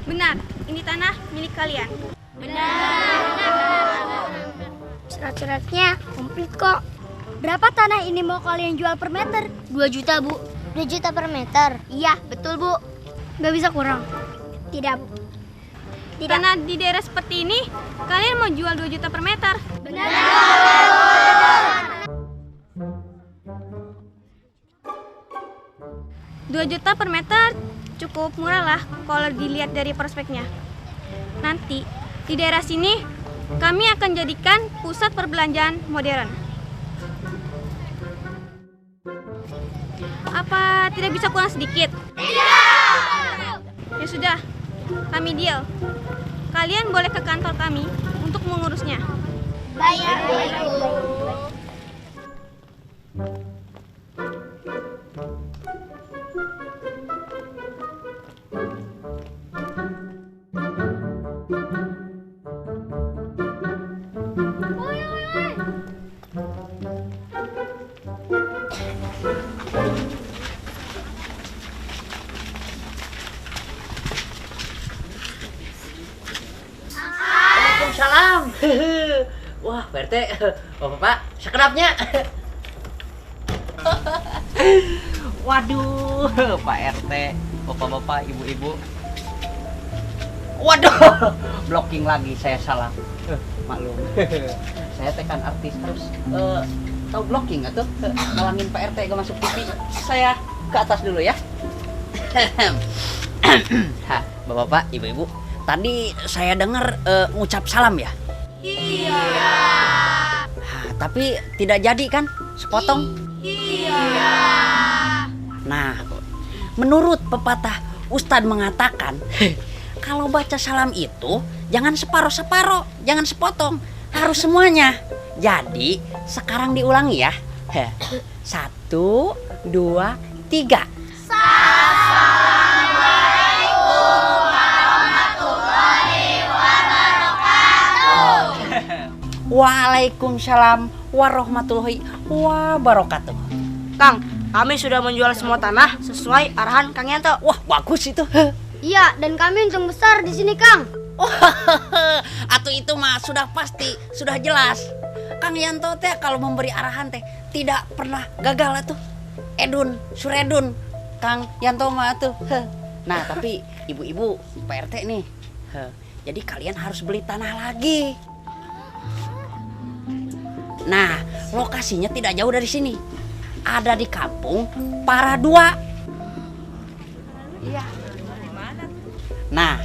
Benar, ini tanah milik kalian. Surat-suratnya komplit kok. Berapa tanah ini mau kalian jual per meter? 2 juta, Bu. 2 juta per meter? Iya, betul, Bu. Nggak bisa kurang? Tidak, Bu. Tidak. Tanah di daerah seperti ini, kalian mau jual 2 juta per meter? Benar. 2 juta per meter cukup murah lah kalau dilihat dari prospeknya. Nanti di daerah sini kami akan jadikan pusat perbelanjaan modern. Apa tidak bisa kurang sedikit? Tidak. Ya sudah, kami deal. Kalian boleh ke kantor kami untuk mengurusnya. Bayar. Wah, Pak RT, Bapak, sekedapnya. Waduh, Pak RT, Bapak-bapak, Ibu-ibu. Waduh, blocking lagi, saya salah. Maklum. Saya tekan artis terus. Tahu blocking atau ngalangin Pak RT gak masuk TV. Saya ke atas dulu ya. Bapak-bapak, Ibu-ibu, tadi saya dengar ngucap salam ya? Iya. Tapi tidak jadi kan? Sepotong? Iya. Nah, menurut pepatah Ustadz mengatakan, kalau baca salam itu jangan separuh-separuh, jangan sepotong, harus semuanya. Jadi sekarang diulangi ya. 1, 2, 3. Waalaikumsalam warahmatullahi wabarakatuh. Kang, kami sudah menjual semua tanah sesuai arahan Kang Yanto. Wah, bagus itu. Iya, dan kami untung besar di sini, Kang. Atau itu mah sudah pasti, sudah jelas. Kang Yanto teh kalau memberi arahan teh tidak pernah gagal tuh. Edun, Suredun, Kang Yanto mah tuh. Nah, tapi ibu-ibu, Pak RT nih. Jadi kalian harus beli tanah lagi. Nah, lokasinya tidak jauh dari sini. Ada di kampung Paradua. Iya. Nah,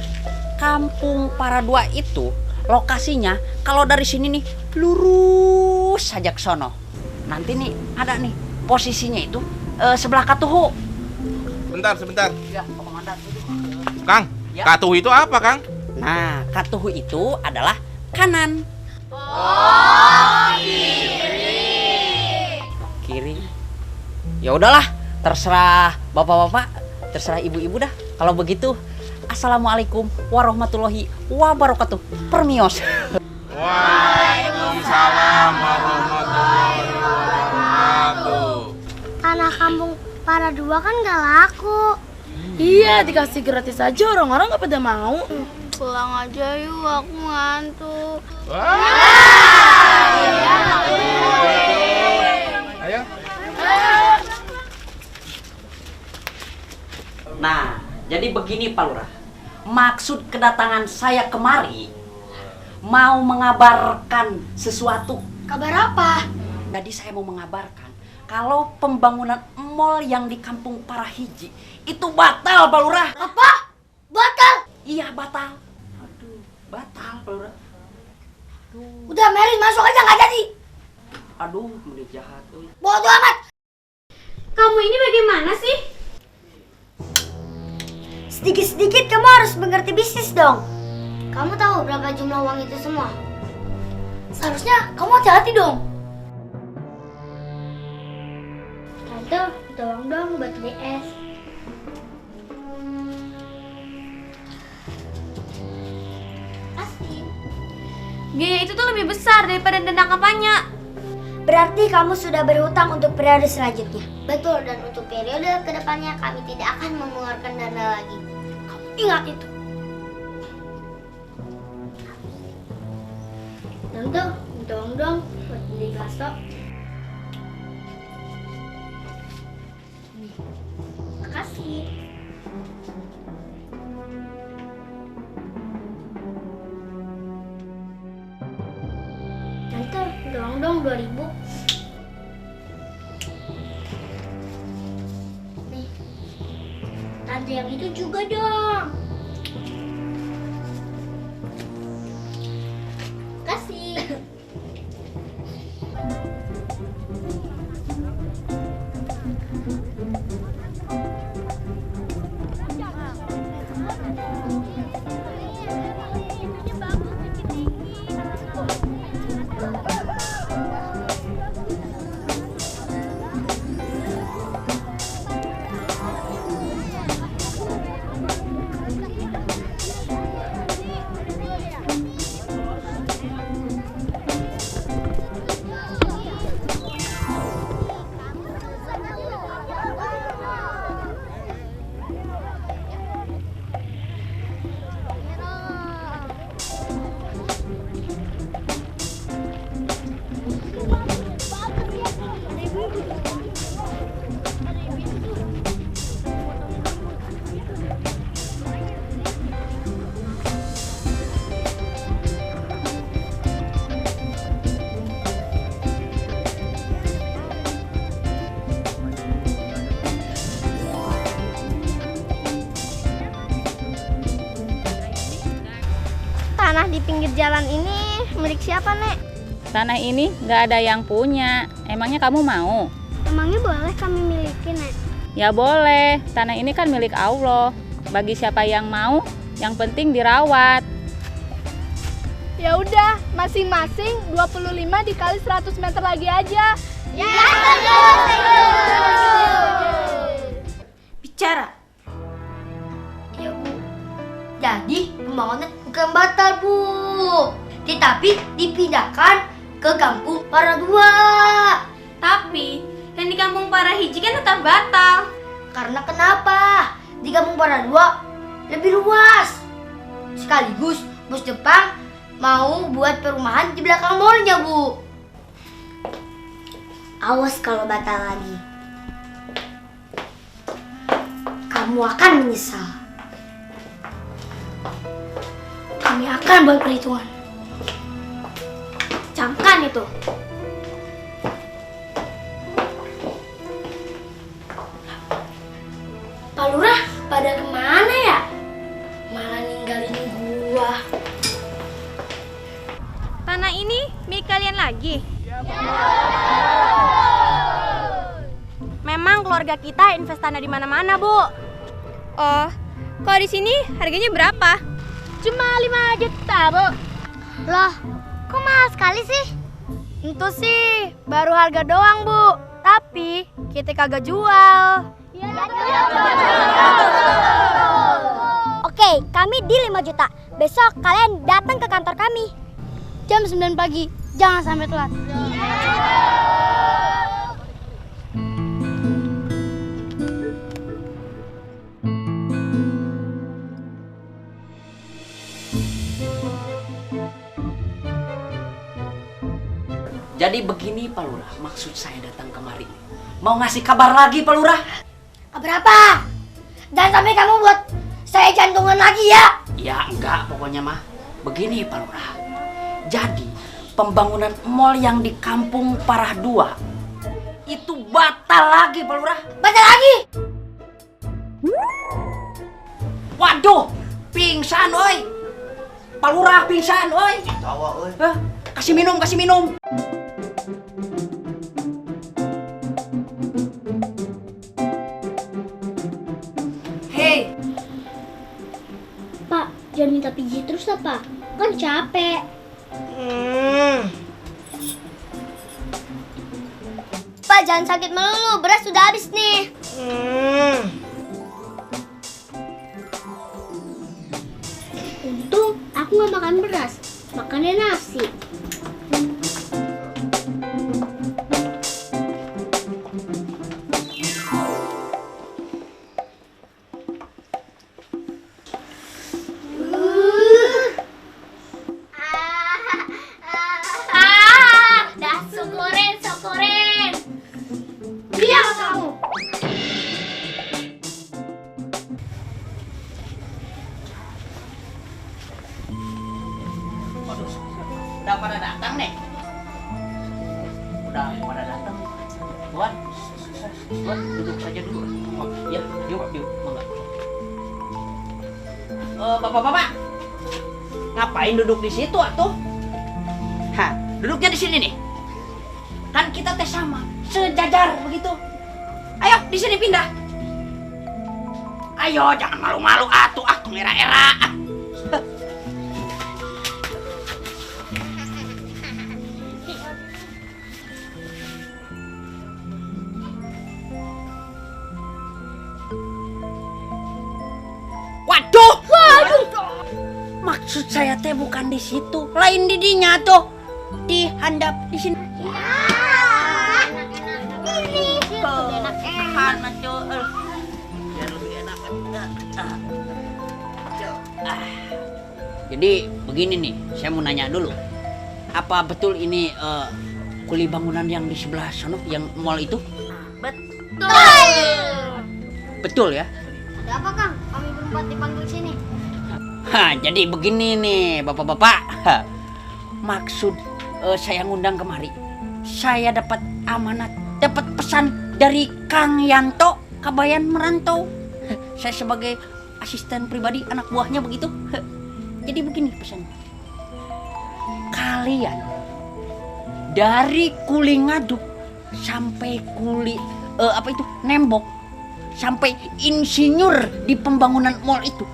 kampung Paradua itu lokasinya kalau dari sini nih lurus saja ke sono. Nanti nih ada nih posisinya itu sebelah Katuhu. Sebentar. Ya, Komandan. Kang, Ya. Katuhu itu apa, Kang? Nah, Katuhu itu adalah kanan. Kiri. Ya udahlah, terserah bapak-bapak, terserah ibu-ibu dah. Kalau begitu, assalamualaikum warahmatullahi wabarakatuh. Permios. Waalaikumsalam warahmatullahi wabarakatuh. Tanah kampung Paradua kan gak laku. Iya, dikasih gratis aja orang-orang nggak pada mau. Pulang aja yuk, aku ngantuk. Ayo. Nah, jadi begini Pak Lurah. Maksud kedatangan saya kemari mau mengabarkan sesuatu. Kabar apa? Jadi saya mau mengabarkan kalau pembangunan mall yang di Kampung Parahiji itu batal, Pak Lurah. Apa? Batal? Iya, batal. Aduh, batal, Pak Lurah. Udah, Mary masuk aja nggak jadi. Aduh, mulut jahat. Bodoh amat. Kamu ini bagaimana sih? Sedikit-sedikit kamu harus mengerti bisnis dong. Kamu tahu berapa jumlah uang itu semua? Seharusnya kamu hati-hati dong. Tante, tolong dong buat beli es. Asli. Biaya itu tuh lebih besar daripada dana kampanye. Berarti kamu sudah berhutang untuk periode selanjutnya. Betul, dan untuk periode kedepannya kami tidak akan mengeluarkan dana lagi. Kamu ingat itu. Tante, tolong dong buat beli bakso. Makasih. Tante, tolong dong 2000. Nih. Tante yang itu juga dong. Kasih. tanah di pinggir jalan ini milik siapa, Nek? Tanah ini nggak ada yang punya. Emangnya kamu mau? Emangnya boleh kami miliki, Nek? Ya boleh. Tanah ini kan milik Allah. Bagi siapa yang mau, yang penting dirawat. Ya udah, masing-masing 25 dikali 100 meter lagi aja. Ya, Bicara. Ya, Bu. Jadi pembangunan bukan batal, Bu. Tetapi dipindahkan ke kampung Paradua. Tapi yang di kampung Parahiji kan tetap batal. Karena kenapa? Di kampung Paradua lebih luas. Sekaligus Bos Jepang mau buat perumahan di belakang mallnya, Bu. Awas kalau batal lagi. Kamu akan menyesal. Kami akan buat perhitungan. Camkan itu. Pak Lurah, pada kemana ya? Malah ninggalin gua. Tanah ini milik kalian lagi? Memang keluarga kita invest tanah di mana-mana, Bu. Oh, kalau di sini harganya berapa? Cuma 5 juta, Bu. Loh, kok mahal sekali sih? Itu sih baru harga doang, Bu. Tapi kita kagak jual. Oke, kami di 5 juta. Besok kalian datang ke kantor kami. Jam 9 pagi. Jangan sampai telat. Jadi begini Pak Lurah, maksud saya datang kemari. Mau ngasih kabar lagi Pak Lurah? Kabar apa? Jangan sampai kamu buat saya jantungan lagi ya. Ya enggak, pokoknya mah. Begini Pak Lurah. Jadi pembangunan mall yang di kampung Parah 2 itu batal lagi Pak Lurah. Batal lagi? Waduh, pingsan oi. Pak Lurah pingsan oi. Tawa oi. Kasih minum, kasih minum. Hei. Pak, jangan minta pijit terus lah, Pak. Kan capek. Pak, jangan sakit melulu. Beras sudah habis nih. Untung aku nggak makan beras, makannya nasi. Dah syukurin. Diam kamu. Waduh, udah pada datang nih. Udah pada datang. Tuan, duduk saja dulu. Oh, ya, yuk, mangga. Bapak-bapak, ngapain duduk di situ atuh? Hah, duduknya di sini nih. Kan kita teh sama, sejajar begitu. Ayo, di sini pindah. Ayo, jangan malu-malu atuh, era-era. Waduh! Maksud saya teh bukan di situ, lain di dinya tuh. Dihandap di sini. Ini enak-enak tuh. Biar lebih enak. Jadi begini nih, saya mau nanya dulu. Apa betul ini kuli bangunan yang di sebelah sana, yang mall itu? betul. Betul ya? Ada apa, Kang? Kami berempat dipanggil sini. Jadi begini nih, bapak-bapak. Maksud saya ngundang kemari. Saya dapat amanat, dapat pesan dari Kang Yanto, Kabayan Merantau. Saya sebagai asisten pribadi anak buahnya begitu. Jadi begini pesannya. kalian dari kuli ngaduk sampai kuli nembok sampai insinyur di pembangunan mall itu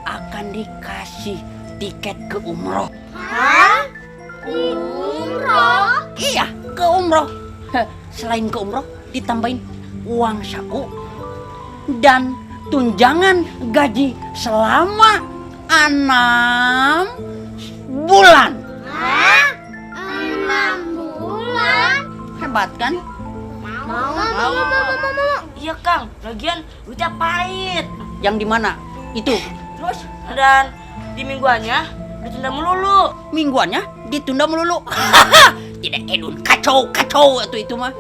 akan dikasih tiket ke umroh. Hah? Umroh? Iya, ke umroh. Selain ke umroh ditambahin uang saku dan tunjangan gaji selama 6 bulan. Hah? 6 bulan? Hebat kan? Mau. Iya Kang, lagian duitnya pahit. Yang di mana? Itu. Terus dan di mingguannya ditunda melulu. Mingguannya ditunda melulu. Tidak Edun, kacau itu mah.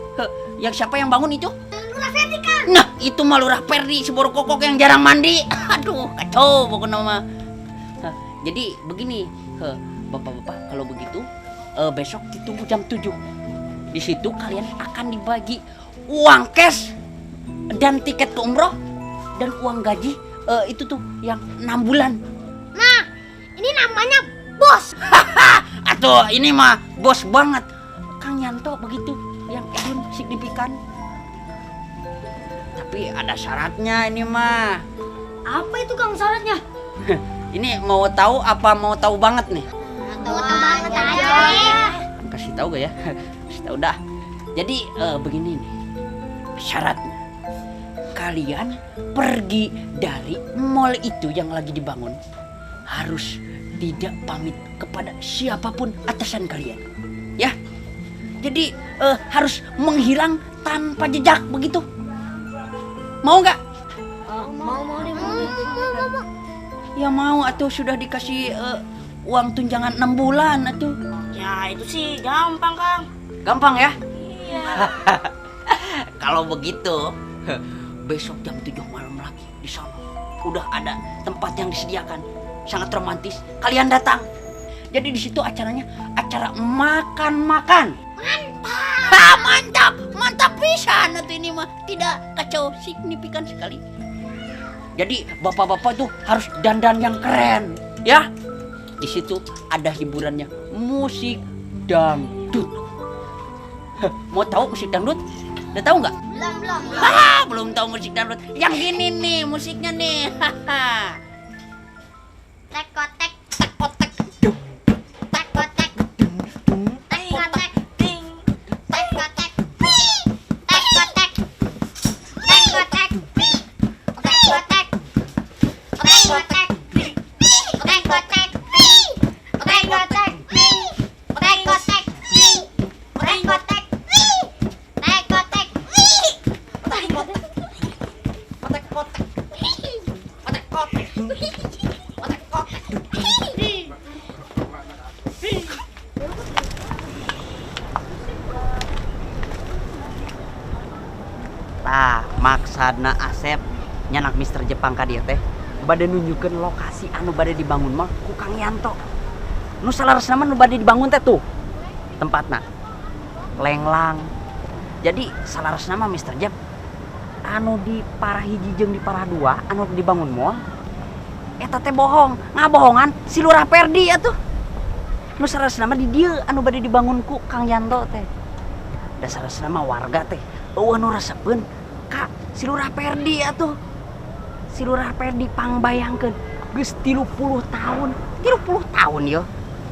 Yang siapa yang bangun itu? Lurah Ferdi kan? Nah, itu mah Lurah Ferdi, si borokokok yang jarang mandi. Aduh, kacau pokoknya mah. Jadi begini, bapak-bapak, kalau begitu besok ditunggu jam 7. Di situ kalian akan dibagi uang cash dan tiket ke umroh dan uang gaji itu tuh yang 6 bulan. Nah, ini namanya bos. Atuh, ini mah bos banget. Kang Yanto begitu, yang Edun signifikan. Tapi ada syaratnya ini mah. Apa itu Kang syaratnya? Ini mau tahu apa mau tahu banget nih? Tahu banget aja. Kasih tahu gak ya? Kasih tahu dah. Jadi begini nih syaratnya. Kalian pergi dari mall itu yang lagi dibangun harus tidak pamit kepada siapapun atasan kalian. Ya. Jadi harus menghilang tanpa jejak begitu. Mau nggak? Mau. Ya mau atau sudah dikasih uang tunjangan 6 bulan atuh. Ya itu sih gampang Kang. Gampang ya? Iya. Kalau begitu besok jam 7 malam lagi di sana udah ada tempat yang disediakan sangat romantis. Kalian datang. Jadi di situ acaranya acara makan-makan. Mantap pisan atuh ini mah. Tidak kacau, signifikan sekali. Jadi bapak-bapak tuh harus dandan yang keren, ya. Di situ ada hiburannya, musik dangdut. Mau tahu musik dangdut? Udah tahu nggak? Belum. Belum tahu musik dangdut. Yang gini nih musiknya nih. Tekotek. Maksudna Asep nyanak Mister Jepang ka dieu teh bade nunjukeun lokasi anu bade dibangun mah ku Kang Yanto. Nu salaresna mah nu bade dibangun teh tuh tempatna lenglang. Jadi salaresna mah Mister Jep anu di parah hiji jeung di parah dua anu dibangun moal eta teh bohong, ngabohongan si Lurah Ferdi atuh. Nu salaresna mah di dieu anu bade dibangun ku Kang Yanto teh. Da salaresna mah warga teh eueuh nu resepeun ka si Lurah Ferdi atuh. Si Lurah Ferdi pangbayangkeun geus 30 tahun. 30 tahun yo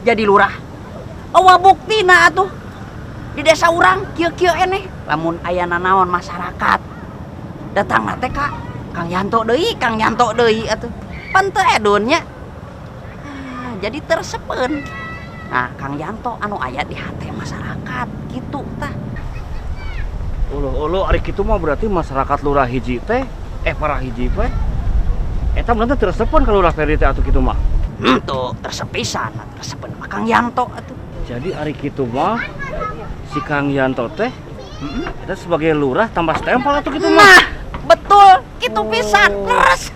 jadi lurah. Eueuh buktina atuh. Di desa urang kieu-kieu eneh lamun aya nanaon masyarakat datang teh ka Kang Yanto deui atuh. Pan teu Edun nya. Jadi tersepeun. Nah, Kang Yanto anu aya di hate masyarakat gitu tah. Uluh ari kitu mah berarti masyarakat lurah hiji teh parah hiji teh eta berarti tersepen ka Lurah Ferdi teh atuh kitu mah. Tuh tersepisan tersepen mah Kang Yanto atuh. Jadi ari kitu mah si Kang Yanto teh eta sebagai lurah tambah stempel atuh kitu mah. Nah, betul kitu pisan. Leres.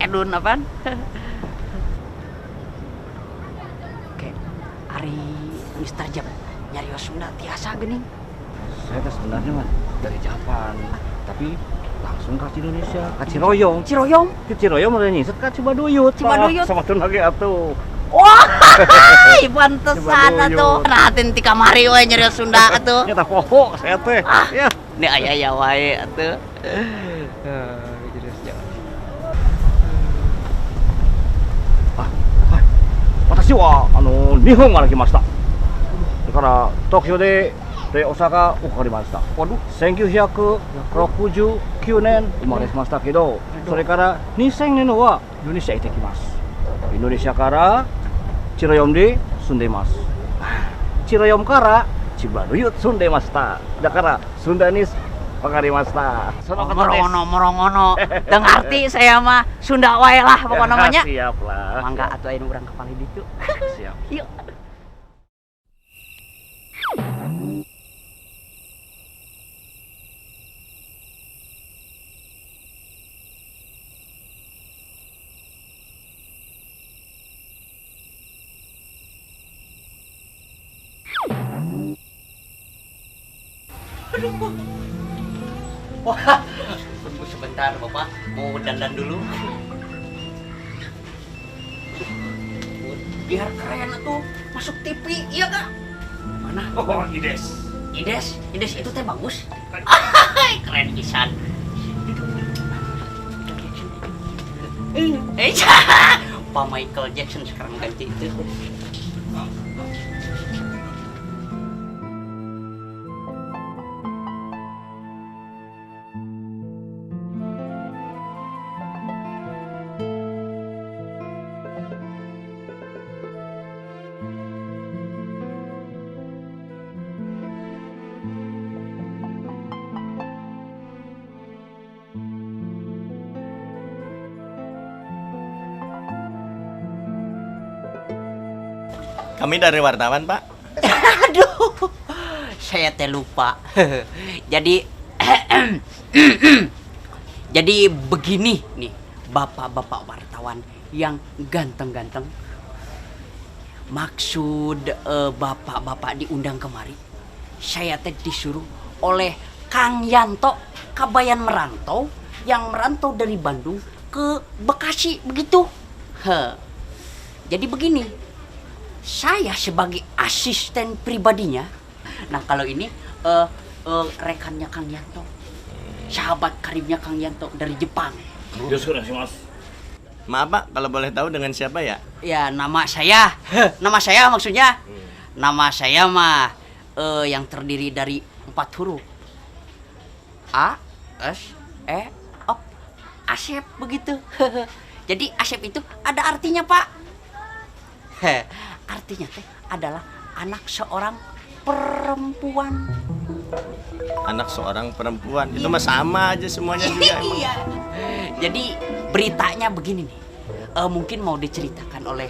Edun apaan? Oke, ari Mister Jep nyarios Sunda tiasa geuning. Saya teh sebenarnya mah dari Japan, tapi langsung ke Indonesia, ke Ciroyong. Ciroyong? Ke Ciroyong mulai nyiset ke Cibaduyut. Cibaduyut. Sama tuh lagi atuh. Wah, pantesan atuh. Nah, teh ti kamari we nyerios Sunda atuh. Nya teh poho saya teh. Ya. Ini aya wae atuh. Watashi wa Nihon ga kimashita. だから東京で大阪わかりました。1969年生まれましたけど、それから2000年はインドネシア行ってきます。インドネシアからチロヨンで住んでいます。チロヨンから千葉の湯住んでました。だからスンダニスわかりました。Merongono. Teu ngarti saya mah Sunda wae lah pokona mah nya. Siap lah. Mangga atuh aya urang kapal ditu. Siap. Yuk. Wah, tunggu sebentar Bapak, mau dandan dulu. Biar keren tuh, masuk TV, iya gak? Mana? Oh, Ides. Ides itu teh bagus. Keren pisan. Pak Michael Jackson sekarang ganti itu. Kami dari wartawan, Pak. Aduh, saya teh lupa. Jadi jadi begini nih, bapak-bapak wartawan yang ganteng-ganteng. Maksud bapak-bapak diundang kemari. Saya teh disuruh oleh Kang Yanto Kabayan merantau yang merantau dari Bandung ke Bekasi begitu. Jadi begini. Saya sebagai asisten pribadinya. Nah kalau ini rekannya Kang Yanto, sahabat karibnya Kang Yanto dari Jepang. Maaf Pak, kalau boleh tahu dengan siapa ya? Ya nama saya maksudnya. Nama saya mah yang terdiri dari 4 huruf. A, S, E, O, Asep begitu. Jadi Asep itu ada artinya Pak. Artinya teh adalah anak seorang perempuan. Anak seorang perempuan, itu mah sama aja semuanya juga. Iya. Jadi beritanya begini nih. Mungkin mau diceritakan oleh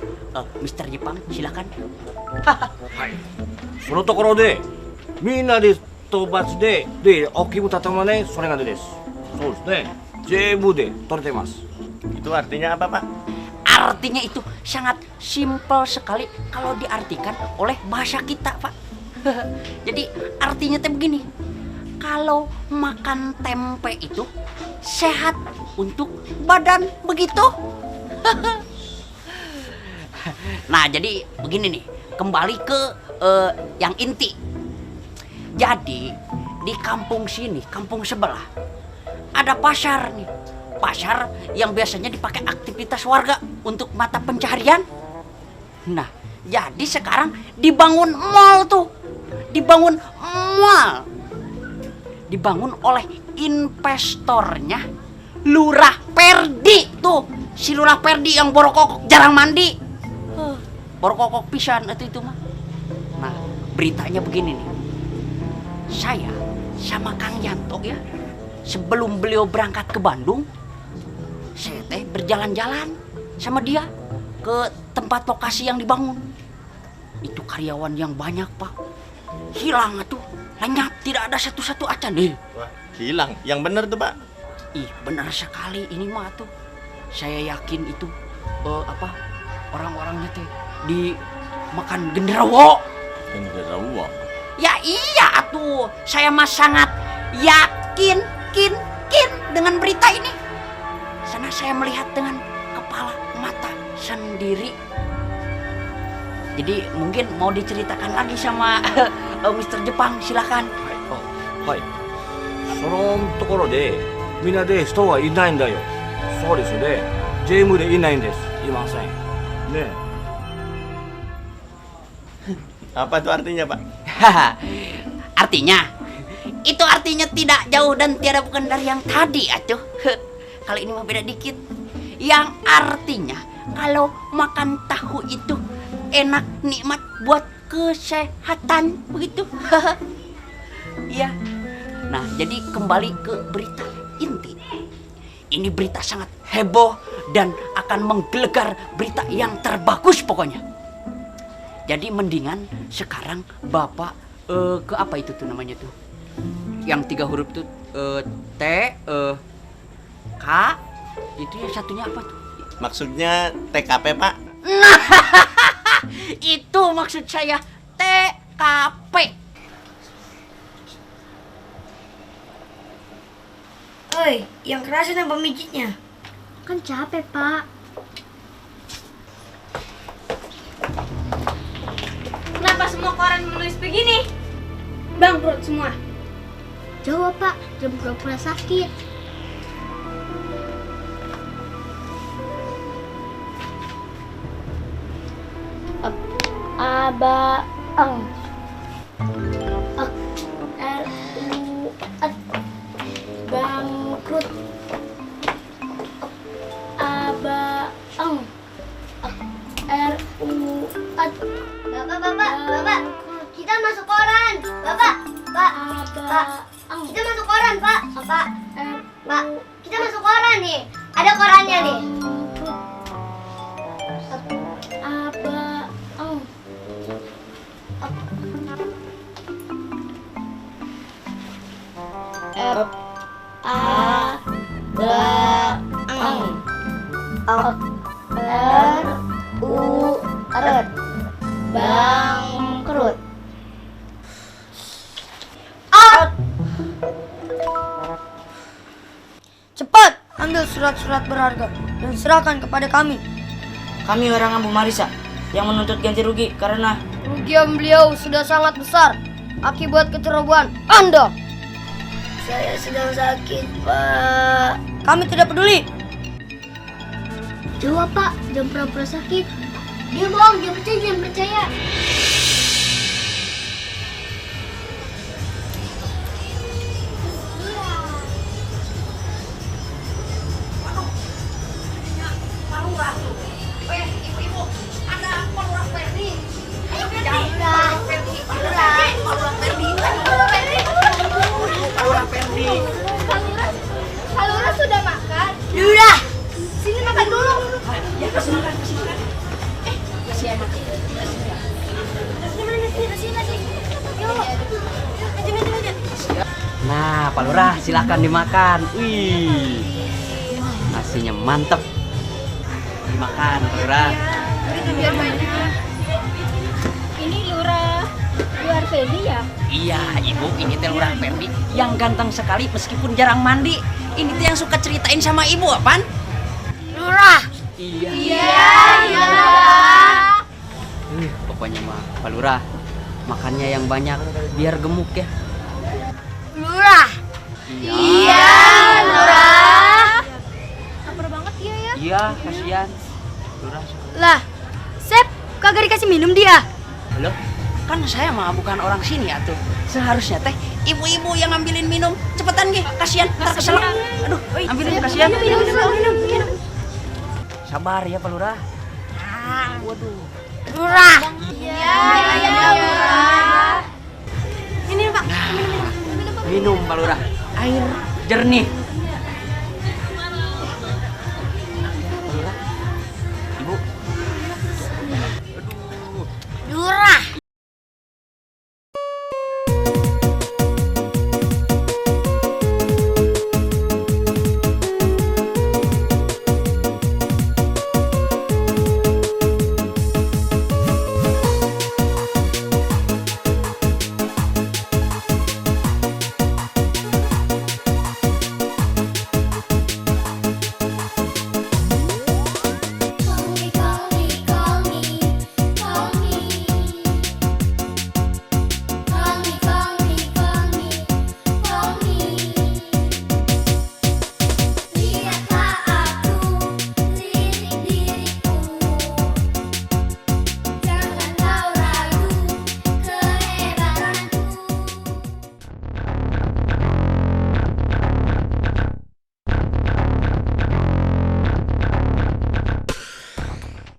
Mr. Jepang, silakan. そのところでみんなで討伐で大きい豚玉ねそれがです。そうですね。全部で取れてます。 Itu artinya apa Pak? Artinya itu sangat simpel sekali kalau diartikan oleh bahasa kita, Pak. Jadi artinya teh begini. Kalau makan tempe itu sehat untuk badan begitu. Nah, jadi begini nih. Kembali ke yang inti. Jadi di kampung sini, kampung sebelah ada pasar nih. Pasar yang biasanya dipakai aktivitas warga untuk mata pencaharian. Nah, jadi sekarang dibangun mall tuh. Dibangun mall. Dibangun oleh investornya Lurah Perdi tuh. Si Lurah Perdi yang borokokok jarang mandi. Borokokok pisan itu mah. Nah, beritanya begini nih. Saya sama Kang Yanto ya, sebelum beliau berangkat ke Bandung, saya teh berjalan-jalan sama dia ke tempat lokasi yang dibangun. Itu karyawan yang banyak Pak. Hilang tuh, lenyap, tidak ada satu-satu acan nih. Wah, hilang. Yang bener tuh Pak. Ih, benar sekali ini mah tuh. Saya yakin itu orang-orangnya teh dimakan genderuwo. Genderuwo. Ya iya tuh. Saya mah sangat yakin dengan berita ini. Karena saya melihat dengan kepala mata sendiri. Jadi mungkin mau diceritakan lagi sama Mr. Jepang, silakan. はい。そのところで、みんなで人はいないんだよ。そうですね。JM でいないんです。いません。ね。 Apa itu artinya, Pak? Artinya, itu artinya tidak jauh dan tiada bukan dari yang tadi, atuh. Kalau ini mah beda dikit. Yang artinya, kalau makan tahu itu enak, nikmat buat kesehatan, begitu. Iya. Nah, jadi kembali ke berita inti. Ini berita sangat heboh dan akan menggelegar, berita yang terbagus pokoknya. Jadi mendingan sekarang Bapak ke apa itu tuh namanya tuh? Yang 3 huruf tuh T, K, itu yang satunya apa tuh? Maksudnya TKP, Pak? Nah, itu maksud saya TKP. Oi, yang kerasin apa mijitnya? Kan capek, Pak. Kenapa semua koran menulis begini? Bangkrut semua. Jawab, Pak. Jangan pura-pura sakit. Abaang. Bangkrut. Abaang. Bapak, kita masuk koran. Bapak, kita masuk koran, Pak. Pak, kita masuk koran nih. Ada korannya nih. Bangkrut. Cepat ambil surat-surat berharga dan serahkan kepada kami. Kami orang Ambu Marisa yang menuntut ganti rugi karena Kerugian beliau sudah sangat besar akibat kecerobohan Anda. Saya sedang sakit, Pak. Kami tidak peduli. Jawab, Pak. Jangan pura-pura sakit. Dia bohong, jangan percaya. Ibu-ibu, ada Palurah Ferdi. Palurah sudah makan. Lurah, Sini makan dulu. Ya, kasih makan. Kasih anak. Nah, Pak Lurah, silakan dimakan. Wih, nasinya mantep. Dimakan, Pak Lurah. Biar banyak. Ini Lurah luar Ferdi ya? Iya, Ibu, ini teh Lurah Ferdi yang ganteng sekali meskipun jarang mandi. Ini tuh yang suka ceritain sama Ibu, apaan? Lurah. Iya. Pokoknya mah, Pak Lurah, makannya yang banyak biar gemuk ya. Lurah. Iya, Lurah. Lapar banget dia ya? Iya, kasihan. Lurah. Lah, Sep, kagak dikasih minum dia. Loh, kan saya mah bukan orang sini atuh. Seharusnya teh ibu-ibu yang ngambilin minum. Cepetan ge, kasihan, ntar keselak. Aduh, ambilin kasihan. Minum. Sabar ya, Pak Lurah. Waduh. Lurah. Iya, Lurah. Minum, Pak Lurah. Air jernih.